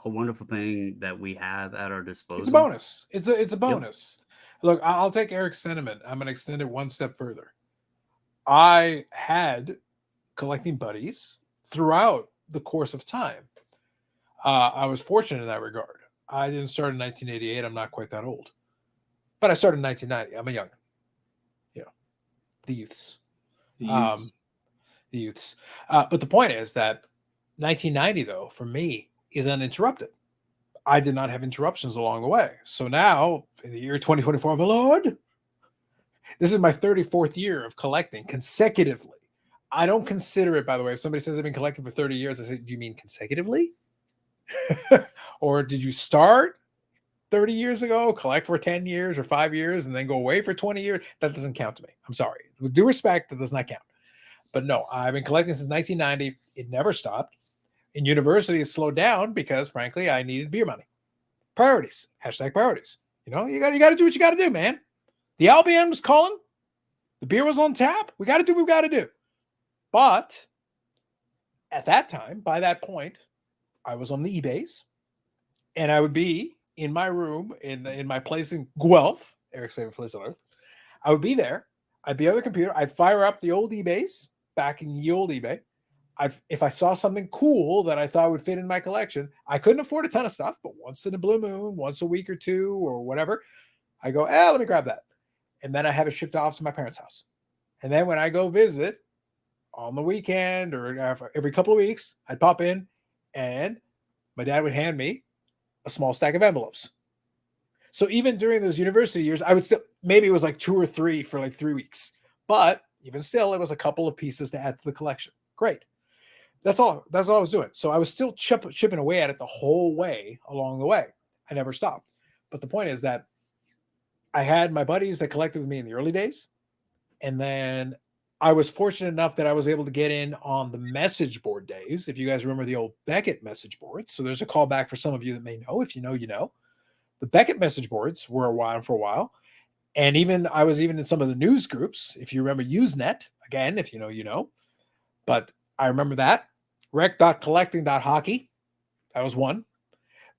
a wonderful thing that we have at our disposal. It's a bonus. It's a bonus. Yep. Look, I'll take Eric's sentiment. I'm going to extend it one step further. I had collecting buddies throughout the course of time. I was fortunate in that regard. I didn't start in 1988. I'm not quite that old. But I started in 1990. I'm a young, the youths. The youths. But the point is that 1990, though, for me, is uninterrupted. I did not have interruptions along the way. So now, in the year 2024, my Lord, this is my 34th year of collecting consecutively. I don't consider it, by the way, if somebody says they've been collecting for 30 years, I say, do you mean consecutively? Or did you start 30 years ago, collect for 10 years or 5 years, and then go away for 20 years? That doesn't count to me. I'm sorry. With due respect, that does not count. But no, I've been collecting since 1990. It never stopped. In university, it slowed down because, frankly, I needed beer money. Priorities. #priorities. You got to do what you got to do, man. The LBN was calling. The beer was on tap. We got to do what we got to do. But at that time, by that point, I was on the eBays, and I would be in my room in my place in Guelph, Eric's favorite place on earth. I would be there. I'd be on the computer. I'd fire up the old eBays back in the old eBay. If I saw something cool that I thought would fit in my collection, I couldn't afford a ton of stuff, but once in a blue moon, once a week or two or whatever, I go, let me grab that. And then I have it shipped off to my parents' house. And then when I go visit on the weekend or every couple of weeks, I'd pop in and my dad would hand me a small stack of envelopes. So even during those university years, I would still, maybe it was like 2 or 3 for like 3 weeks, but even still, it was a couple of pieces to add to the collection. Great. That's all I was doing. So I was still chipping away at it the whole way along the way. I never stopped. But the point is that I had my buddies that collected with me in the early days. And then I was fortunate enough that I was able to get in on the message board days. If you guys remember the old Beckett message boards. So there's a callback for some of you that may know. If you know, you know. The Beckett message boards were for a while. And I was even in some of the news groups. If you remember Usenet, again, if you know, you know. But I remember that. Rec.collecting.hockey. That was one.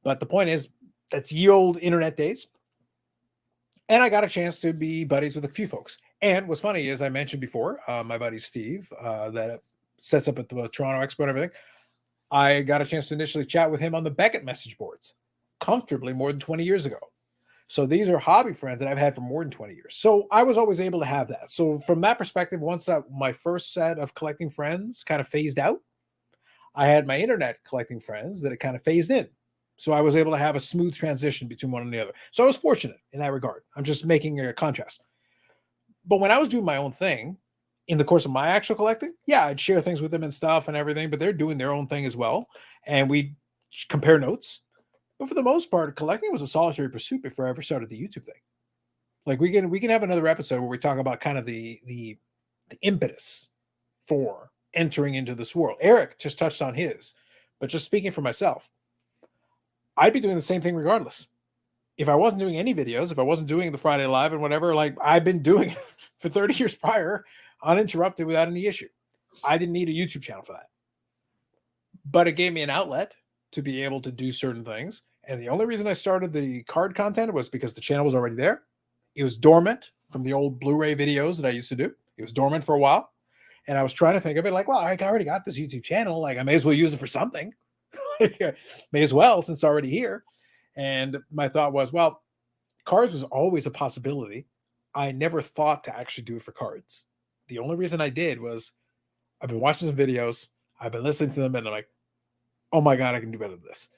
But the point is, that's ye old internet days. And I got a chance to be buddies with a few folks. And what's funny is I mentioned before, my buddy Steve, that sets up at the Toronto Expo and everything. I got a chance to initially chat with him on the Beckett message boards comfortably more than 20 years ago. So these are hobby friends that I've had for more than 20 years. So I was always able to have that. So from that perspective, once my first set of collecting friends kind of phased out, I had my internet collecting friends that it kind of phased in. So I was able to have a smooth transition between one and the other. So I was fortunate in that regard. I'm just making a contrast. But when I was doing my own thing, in the course of my actual collecting, yeah, I'd share things with them and stuff and everything, but they're doing their own thing as well. And we compare notes. But for the most part, collecting was a solitary pursuit before I ever started the YouTube thing. Like we can have another episode where we talk about kind of the impetus for entering into this world. Eric just touched on his, but just speaking for myself, I'd be doing the same thing regardless. If I wasn't doing any videos, if I wasn't doing the Friday Live and whatever, like I've been doing it for 30 years prior, uninterrupted without any issue. I didn't need a YouTube channel for that. But it gave me an outlet to be able to do certain things. And the only reason I started the card content was because the channel was already there. It was dormant from the old Blu-ray videos that I used to do. It was dormant for a while. And I was trying to think of it like, well, I already got this YouTube channel. Like I may as well use it for something. May as well, since it's already here. And my thought was, well, cards was always a possibility. I never thought to actually do it for cards. The only reason I did was I've been watching some videos, I've been listening to them, and I'm like, oh my God, I can do better than this.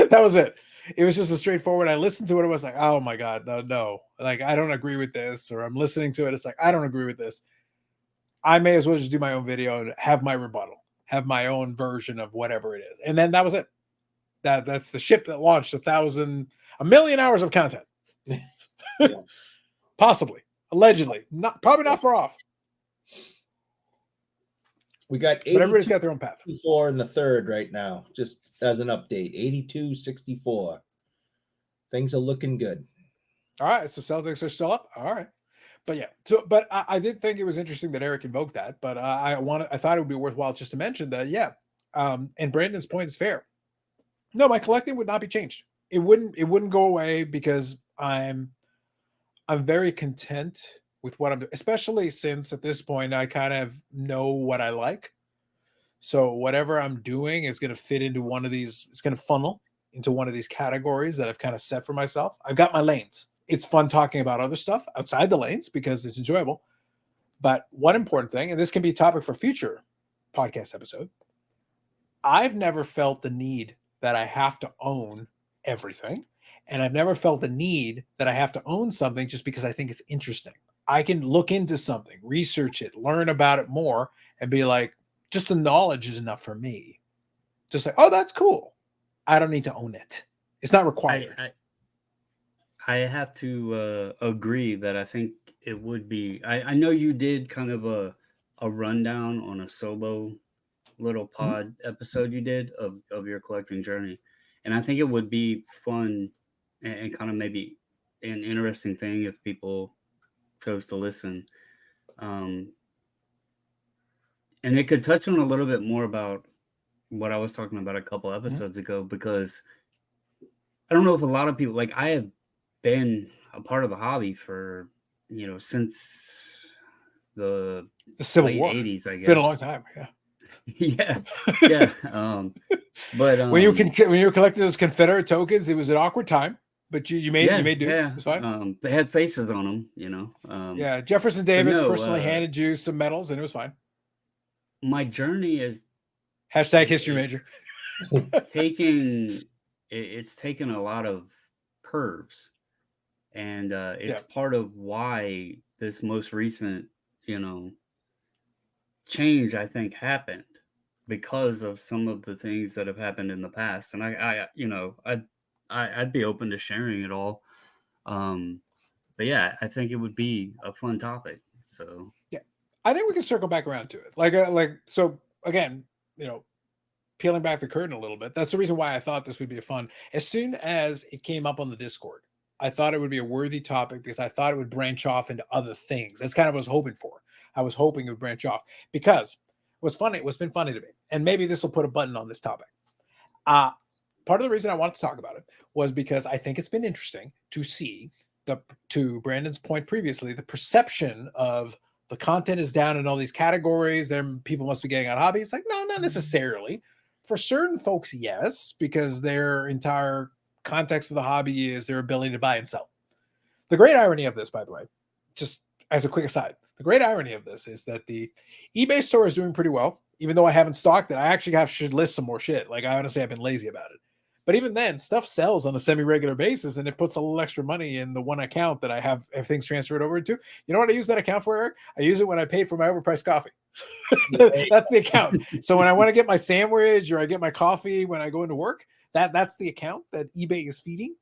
That was it. It was just a straightforward. I listened to it. It was like, oh my God, no. Like, I don't agree with this. Or I'm listening to it. It's like, I don't agree with this. I may as well just do my own video and have my rebuttal, have my own version of whatever it is. And then that was it. That's the ship that launched a million hours of content. Yeah. Possibly, allegedly, probably not far off. We got but everybody's got their own path. 64 in the third right now, just as an update. 82-64. Things are looking good. All right, so Celtics are still up. All right, but yeah. So, but I did think it was interesting that Eric invoked that. But I thought it would be worthwhile just to mention that. Yeah, and Brandon's point is fair. No, my collecting would not be changed. It wouldn't go away because I'm very content with what I'm doing, especially since at this point I kind of know what I like. So whatever I'm doing is going to fit into one of these. It's going to funnel into one of these categories that I've kind of set for myself. I've got my lanes. It's fun talking about other stuff outside the lanes because it's enjoyable. But one important thing, and this can be a topic for future podcast episode, I've never felt the need that I have to own everything. And I've never felt the need that I have to own something just because I think it's interesting. I can look into something, research it, learn about it more, and be like, just the knowledge is enough for me. Just like, oh, that's cool. I don't need to own it. It's not required. I have to agree that I think it would be. I know you did kind of a rundown on a solo little pod episode you did of your collecting journey. And I think it would be fun and kind of maybe an interesting thing if people chose to listen. And it could touch on a little bit more about what I was talking about a couple episodes ago, because I don't know if a lot of people, like I have been a part of the hobby for, since the Civil War 80s, I guess. It's been a long time. Yeah. yeah. But when you were collecting those Confederate tokens, it was an awkward time, but you made do. Yeah. It's fine. They had faces on them, yeah, Jefferson Davis personally handed you some medals, and it was fine. My journey is #history major. It's taken a lot of curves, and it's part of why this most recent, change, I think, happened because of some of the things that have happened in the past. And I'd be open to sharing it all. But yeah, I think it would be a fun topic. So yeah, I think we can circle back around to it. So again, peeling back the curtain a little bit. That's the reason why I thought this would be a fun. As soon as it came up on the Discord, I thought it would be a worthy topic because I thought it would branch off into other things. That's kind of what I was hoping for. I was hoping it would branch off because what's been funny to me, and maybe this will put a button on this topic. Part of the reason I wanted to talk about it was because I think it's been interesting to see to Brandon's point previously, the perception of the content is down in all these categories. Then people must be getting on hobbies. Like, no, not necessarily. For certain folks, yes, because their entire context of the hobby is their ability to buy and sell. The great irony of this, by the way, just as a quick aside, the great irony of this is that the eBay store is doing pretty well, even though I haven't stocked it. I actually should list some more shit. Like, I honestly have been lazy about it. But even then, stuff sells on a semi-regular basis, and it puts a little extra money in the one account that I have things transferred over to. You know what I use that account for, Eric? I use it when I pay for my overpriced coffee. That's the account. So when I want to get my sandwich or I get my coffee when I go into work, that's the account that eBay is feeding.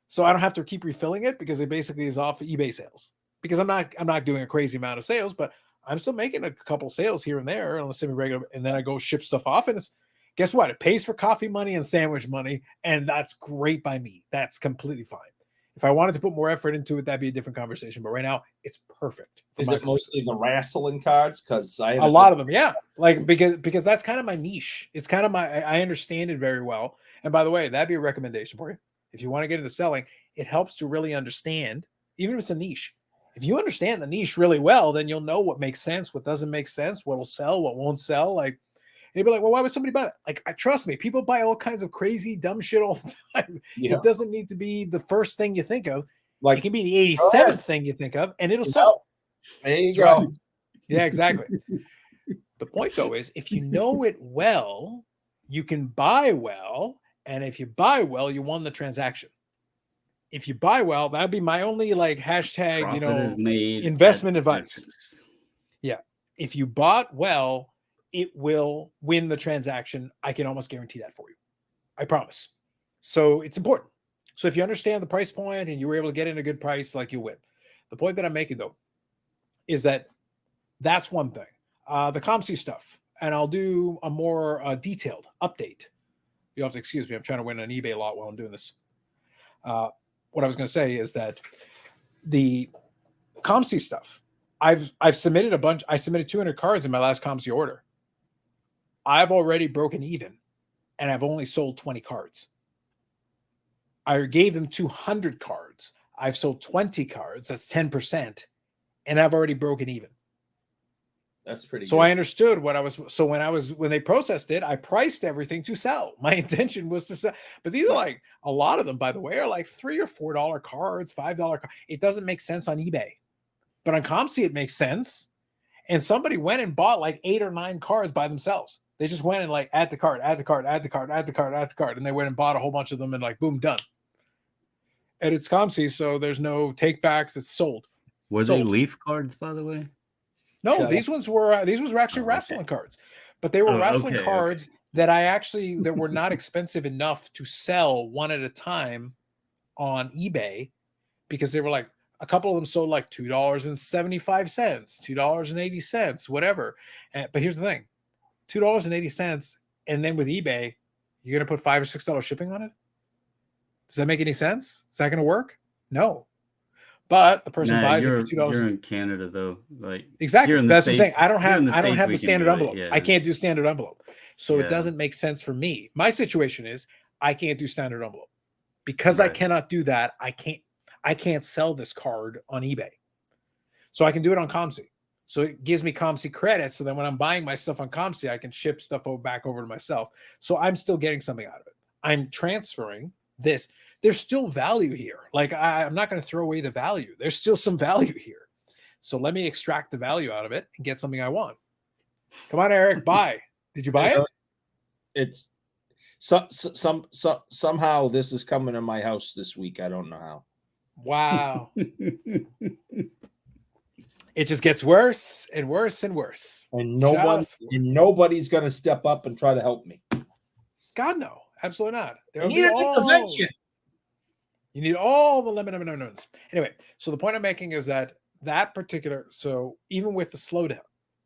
So I don't have to keep refilling it because it basically is off eBay sales. Because I'm not doing a crazy amount of sales, but I'm still making a couple sales here and there on a semi-regular, and then I go ship stuff off, and it's guess what? It pays for coffee money and sandwich money, and that's great by me. That's completely fine. If I wanted to put more effort into it, that'd be a different conversation. But right now, it's perfect. Is it mostly the wrestling cards? Because I have a lot of them, yeah. Like because that's kind of my niche. It's kind of I understand it very well. And by the way, that'd be a recommendation for you. If you want to get into selling, it helps to really understand, even if it's a niche. If you understand the niche really well, then you'll know what makes sense, what doesn't make sense, what will sell, what won't sell. Like, you'd be like, well, why would somebody buy that? Like, trust me, people buy all kinds of crazy, dumb shit all the time. Yeah. It doesn't need to be the first thing you think of. Like, it can be the 87th thing you think of, and it'll sell. There you go. Right. Yeah, exactly. The point, though, is if you know it well, you can buy well. And if you buy well, you won the transaction. If you buy well, that'd be my only like hashtag, investment advice. Yeah. If you bought well, it will win the transaction. I can almost guarantee that for you. I promise. So it's important. So if you understand the price point and you were able to get in a good price, like you win. The point that I'm making, though, is that that's one thing. The ComC stuff, and I'll do a more detailed update. You'll have to excuse me. I'm trying to win an eBay lot while I'm doing this. What I was going to say is that the ComC stuff, I've submitted a bunch. I submitted 200 cards in my last ComC order. I've already broken even, and I've only sold 20 cards. I gave them 200 cards. I've sold 20 cards. That's 10%, and I've already broken even. That's pretty so good. I understood what I was. So when they processed it, I priced everything to sell. My intention was to sell. But these are like, a lot of them, by the way, are like $3 or $4 cards, $5 cards. It doesn't make sense on eBay. But on ComC, it makes sense. And somebody went and bought like 8 or 9 cards by themselves. They just went and like add the card, add the card, add the card, add the card, add the card. And they went and bought a whole bunch of them and like, boom, done. And it's ComC, so there's no take backs. It's sold. Were they Leaf cards, by the way? No, these ones were actually wrestling cards, but they were wrestling cards that that were not expensive enough to sell one at a time on eBay, because they were like, a couple of them sold like $2.75, $2.80, whatever. But here's the thing, $2.80, and then with eBay, you're gonna put $5 or $6 shipping on it. Does that make any sense? Is that gonna work? No. But the person buys it for $2. You're in Canada, though. Like exactly. That's what I'm saying. I don't have the States, standard envelope. Yeah. I can't do standard envelope. So it doesn't make sense for me. My situation is I can't do standard envelope. Because I cannot do that, I can't sell this card on eBay. So I can do it on ComC. So it gives me ComC credit. So then when I'm buying my stuff on ComC, I can ship stuff back over to myself. So I'm still getting something out of it. I'm transferring this. There's still value here. Like, I'm not going to throw away the value. There's still some value here. So let me extract the value out of it and get something I want. Come on, Eric, buy. Did you buy it? It's somehow this is coming to my house this week. I don't know how. Wow. It just gets worse and worse and worse. And nobody's going to step up and try to help me. God, no. Absolutely not. You need an intervention. You need all the lemons. Anyway, so the point I'm making is that particular, so even with the slowdown,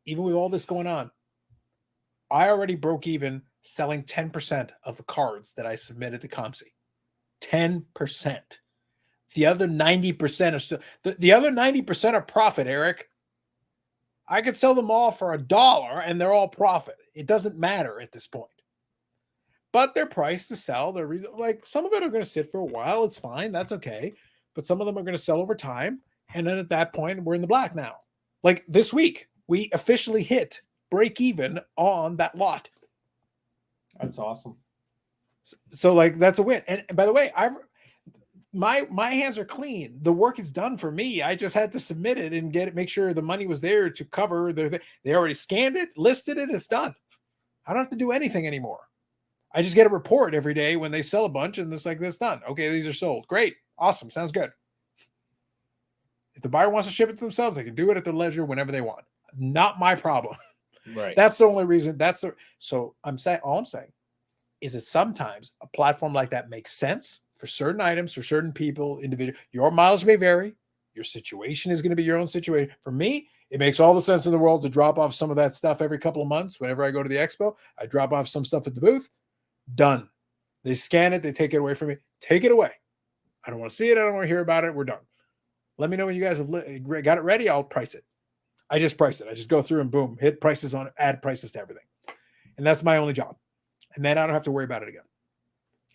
even with all this going on, I already broke even selling 10% of the cards that I submitted to ComC. 10%. The other 90% are still, the other 90% are profit, Eric. I could sell them all for $1 and they're all profit. It doesn't matter at this point. But they're priced to sell. They're like, some of it are going to sit for a while. It's fine. That's okay. But some of them are going to sell over time. And then at that point, we're in the black now. Like this week, we officially hit break even on that lot. That's awesome. So like, that's a win. And by the way, my hands are clean. The work is done for me. I just had to submit it and make sure the money was there to cover they already scanned it, listed it. It's done. I don't have to do anything anymore. I just get a report every day when they sell a bunch, and it's like, that's done. Okay, these are sold. Great. Awesome. Sounds good. If the buyer wants to ship it to themselves, they can do it at their leisure whenever they want. Not my problem. Right. That's the only reason. So I'm saying, all I'm saying is that sometimes a platform like that makes sense for certain items, for certain people, individual. Your mileage may vary. Your situation is going to be your own situation. For me, it makes all the sense in the world to drop off some of that stuff every couple of months. Whenever I go to the expo, I drop off some stuff at the booth. Done. They scan it. They take it away from me. Take it away. I don't want to see it. I don't want to hear about it. We're done. Let me know when you guys have got it ready. I'll price it. I just price it. I just go through and boom, hit prices on it, add prices to everything. And that's my only job. And then I don't have to worry about it again.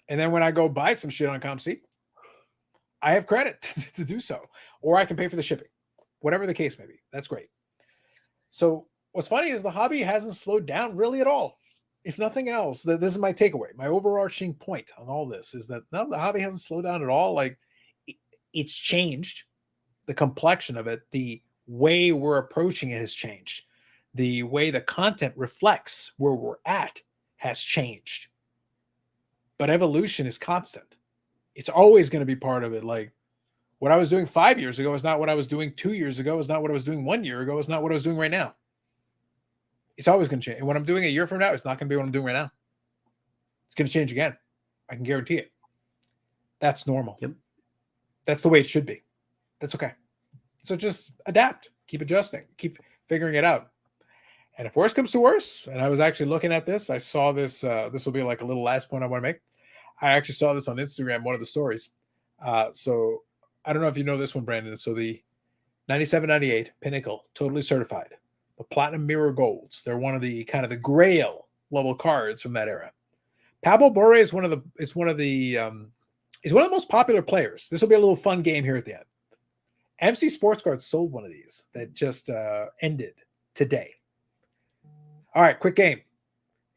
And then when I go buy some shit on ComC, I have credit to do so. Or I can pay for the shipping. Whatever the case may be. That's great. So what's funny is the hobby hasn't slowed down really at all. If nothing else, this is my takeaway. My overarching point on all this is that no, the hobby hasn't slowed down at all. Like it's changed. The complexion of it, the way we're approaching it has changed. The way the content reflects where we're at has changed. But evolution is constant. It's always going to be part of it. Like what I was doing 5 years ago is not what I was doing 2 years ago, is not what I was doing 1 year ago, is not what I was doing right now. It's always going to change. And what I'm doing a year from now, it's not going to be what I'm doing right now. It's going to change again. I can guarantee it. That's normal. Yep. That's the way it should be. That's okay. So just adapt, keep adjusting, keep figuring it out. And if worse comes to worse, and I was actually looking at this, I saw this, this will be like a little last point I want to make. I actually saw this on Instagram, one of the stories. So I don't know if you know this one, Brandon. So the 9798 Pinnacle, totally certified. The Platinum Mirror Golds. They're one of the kind of the Grail level cards from that era. Pablo Borre is one of the most popular players. This will be a little fun game here at the end. MC Sports Cards sold one of these that just ended today. All right, quick game.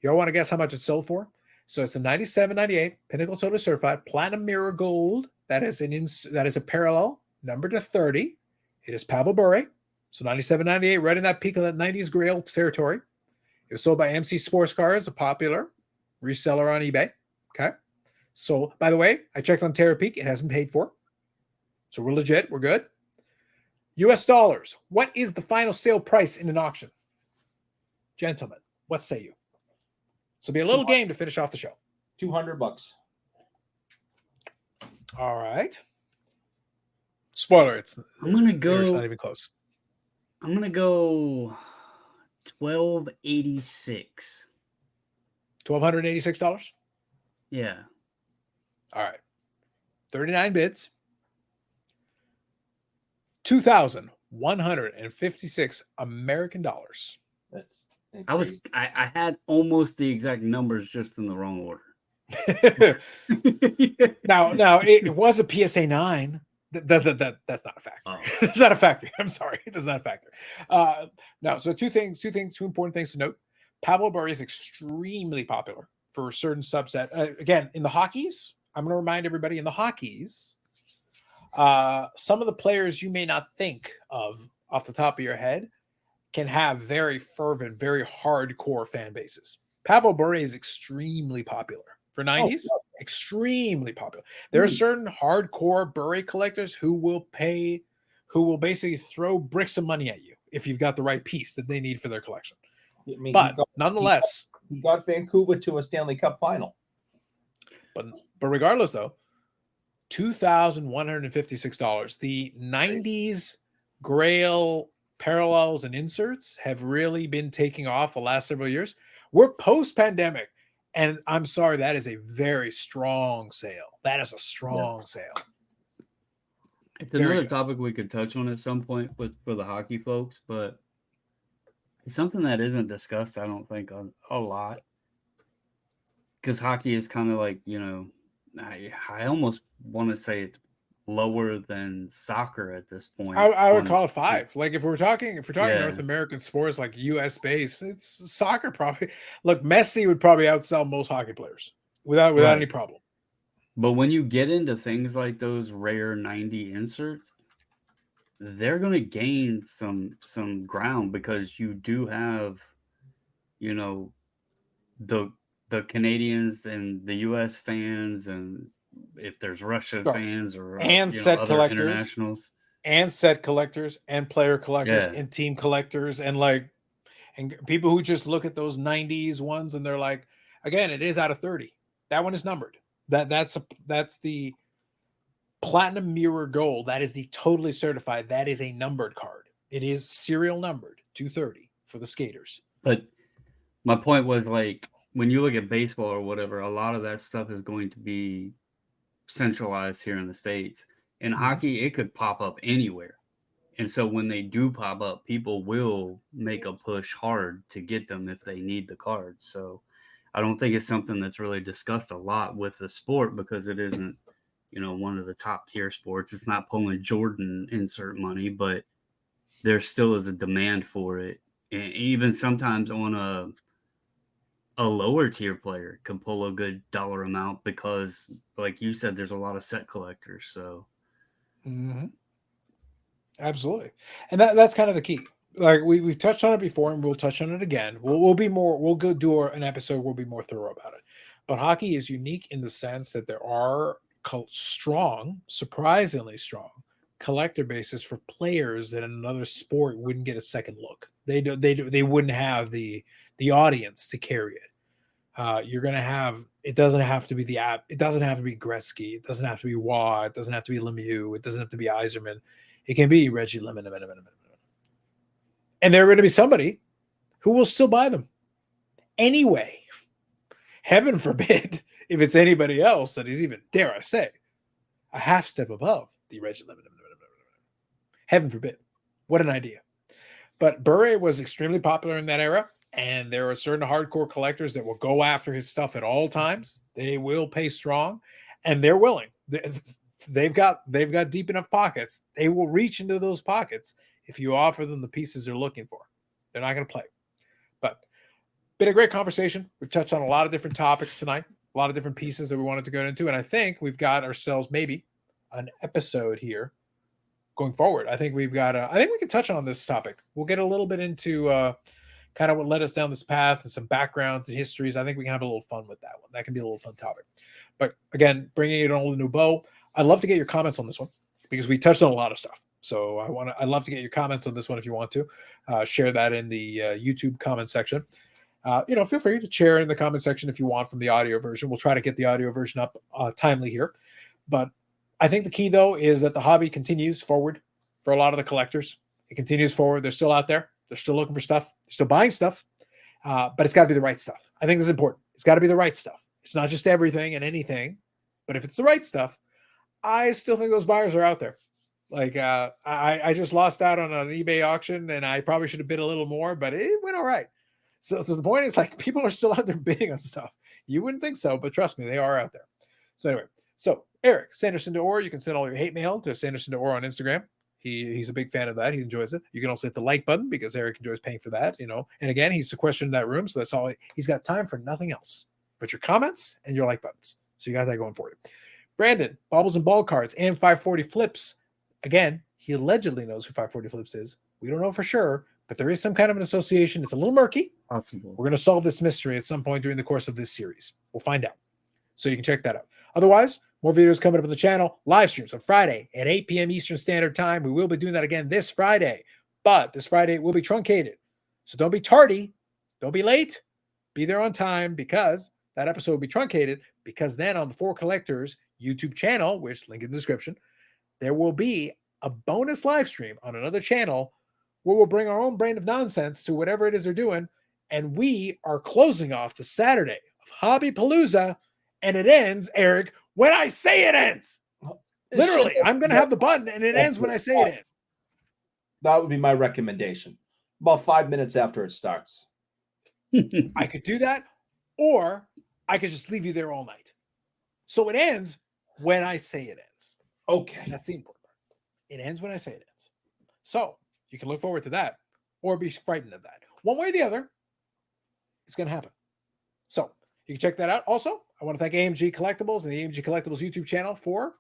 Y'all want to guess how much it's sold for? So it's a 97.98 Pinnacle Totally Certified Platinum Mirror Gold. That is a parallel number to 30. It is Pablo Borre. So 97.98, right in that peak of that 90s Grail territory. It was sold by MC Sports Cards, a popular reseller on eBay. Okay. So, by the way, I checked on Terapeak. It hasn't paid for. So we're legit. We're good. US dollars. What is the final sale price in an auction? Gentlemen, what say you? So be a little game to finish off the show. $200. All right. Spoiler, it's I'm gonna go. It's not even close. I'm gonna go $1,286. $1,286? Yeah. All right. 39 bids. 2,156 American dollars. That's I had almost the exact numbers, just in the wrong order. now it was a PSA 9. That's not a factor. Oh. That's not a factor. I'm sorry. That's not a factor. Now, so two important things to note. Pablo Borre is extremely popular for a certain subset. Again, in the hockeys, I'm going to remind everybody in the hockeys, some of the players you may not think of off the top of your head can have very fervent, very hardcore fan bases. Pablo Borre is extremely popular for 90s. Oh, extremely popular. There are certain hardcore Borre collectors who will basically throw bricks of money at you if you've got the right piece that they need for their collection. I mean, but nonetheless, he got Vancouver to a Stanley Cup final. But regardless, though, $2,156. The 90s Grail parallels and inserts have really been taking off the last several years. We're post-pandemic, and I'm sorry, that is a very strong sale. That is a strong sale. It's another topic we could touch on at some point for the hockey folks, but it's something that isn't discussed, I don't think, a lot. Because hockey is kind of like, I almost want to say it's lower than soccer at this point. I would call it 5. Like if we're talking North American sports, like US based, it's soccer probably. Look, Messi would probably outsell most hockey players without any problem. But when you get into things like those rare 90 inserts, they're going to gain some ground because you do have, the the Canadians and the U.S. fans, and if there's Russia Sure. fans or And set other collectors. internationals. And set collectors and player collectors Yeah. and team collectors and people who just look at those 90s ones and they're like, again, it is out of 30. That one is numbered. That's the platinum mirror gold. That is the totally certified. That is a numbered card. It is serial numbered 230 for the skaters. But my point was, like, when you look at baseball or whatever, a lot of that stuff is going to be centralized here in the States. In hockey, it could pop up anywhere. And so when they do pop up, people will make a push hard to get them if they need the card. So I don't think it's something that's really discussed a lot with the sport because it isn't, one of the top tier sports. It's not pulling Jordan insert money, but there still is a demand for it. And even sometimes on a lower tier player can pull a good dollar amount because, like you said, there's a lot of set collectors. So absolutely. And that's kind of the key. Like we've touched on it before and we'll touch on it again. We'll go do an episode. We'll be more thorough about it. But hockey is unique in the sense that there are surprisingly strong collector bases for players that in another sport wouldn't get a second look. They wouldn't have the audience to carry it. You're going to have, it doesn't have to be it doesn't have to be Gretzky. It doesn't have to be Waugh. It doesn't have to be Lemieux. It doesn't have to be Yzerman. It can be Reggie Lemon. And there are going to be somebody who will still buy them anyway. Heaven forbid if it's anybody else that is even, dare I say, a half step above the Reggie Lemon. Heaven forbid. What an idea. But Bure was extremely popular in that era. And there are certain hardcore collectors that will go after his stuff at all times. They will pay strong, and they're willing. They've got deep enough pockets. They will reach into those pockets if you offer them the pieces they're looking for. They're not going to play. But been a great conversation. We've touched on a lot of different topics tonight, a lot of different pieces that we wanted to go into, and I think we've got ourselves maybe an episode here going forward. I think we've got. I think we can touch on this topic. We'll get a little bit into. Kind of what led us down this path and some backgrounds and histories. I think we can have a little fun with that one. That can be a little fun topic. But again, bringing it on a new bow. I'd love to get your comments on this one because we touched on a lot of stuff. So I'd love to get your comments on this one if you want to. Share that in the YouTube comment section. Feel free to share in the comment section if you want from the audio version. We'll try to get the audio version up timely here. But I think the key, though, is that the hobby continues forward for a lot of the collectors. It continues forward. They're still out there. They're still looking for stuff. They're still buying stuff. But it's got to be the right stuff. I think this is important. It's got to be the right stuff. It's not just everything and anything. But if it's the right stuff, I still think those buyers are out there. Like I just lost out on an eBay auction, and I probably should have bid a little more, but it went all right. So the point is, like, people are still out there bidding on stuff. You wouldn't think so, but trust me, they are out there. So anyway, Eric, Sanderson to Orr, you can send all your hate mail to Sanderson to Orr on Instagram. He's a big fan of that. He enjoys it. You can also hit the like button because Eric enjoys paying for that, And again, he's sequestered in that room, so that's all. He's got time for nothing else but your comments and your like buttons. So you got that going for you. Brandon, Bobbles and Ball Cards and 540 Flips. Again, he allegedly knows who 540 Flips is. We don't know for sure, but there is some kind of an association. It's a little murky. Possible. We're going to solve this mystery at some point during the course of this series. We'll find out. So you can check that out. Otherwise, more videos coming up on the channel. Live streams on Friday at 8 p.m. Eastern Standard Time. We will be doing that again this Friday. But this Friday will be truncated. So don't be tardy. Don't be late. Be there on time because that episode will be truncated. Because then on the For Collectors YouTube channel, which link in the description, there will be a bonus live stream on another channel where we'll bring our own brand of nonsense to whatever it is they're doing. And we are closing off the Saturday of Hobby Palooza. And it ends, Eric, when I say it ends. Literally, I'm going to have the button and it ends when I say it ends. That would be my recommendation. About 5 minutes after it starts. I could do that, or I could just leave you there all night. So it ends when I say it ends. Okay. That's the important part. It ends when I say it ends. So you can look forward to that or be frightened of that. One way or the other, it's going to happen. So you can check that out. Also, I want to thank AMG Collectibles and the AMG Collectibles YouTube channel for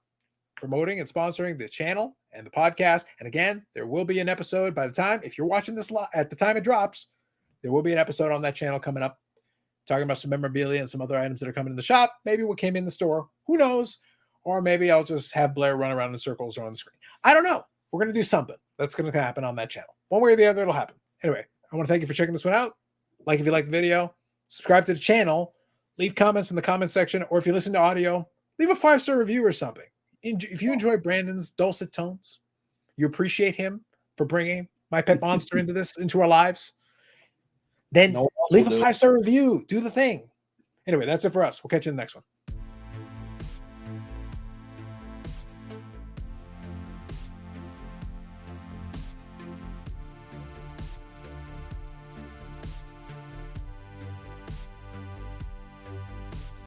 promoting and sponsoring the channel and the podcast. And again, there will be an episode by the time, if you're watching this at the time it drops, there will be an episode on that channel coming up. talking about some memorabilia and some other items that are coming in the shop. Maybe what came in the store. Who knows? Or maybe I'll just have Blair run around in circles or on the screen. I don't know. We're going to do something that's going to happen on that channel. One way or the other, it'll happen. Anyway, I want to thank you for checking this one out. Like if you like the video, subscribe to the channel, leave comments in the comment section, or if you listen to audio, leave a 5-star review or something. If you enjoy Brandon's dulcet tones, you appreciate him for bringing my pet monster into our lives, then leave a 5-star review. Do the thing. Anyway, that's it for us. We'll catch you in the next one.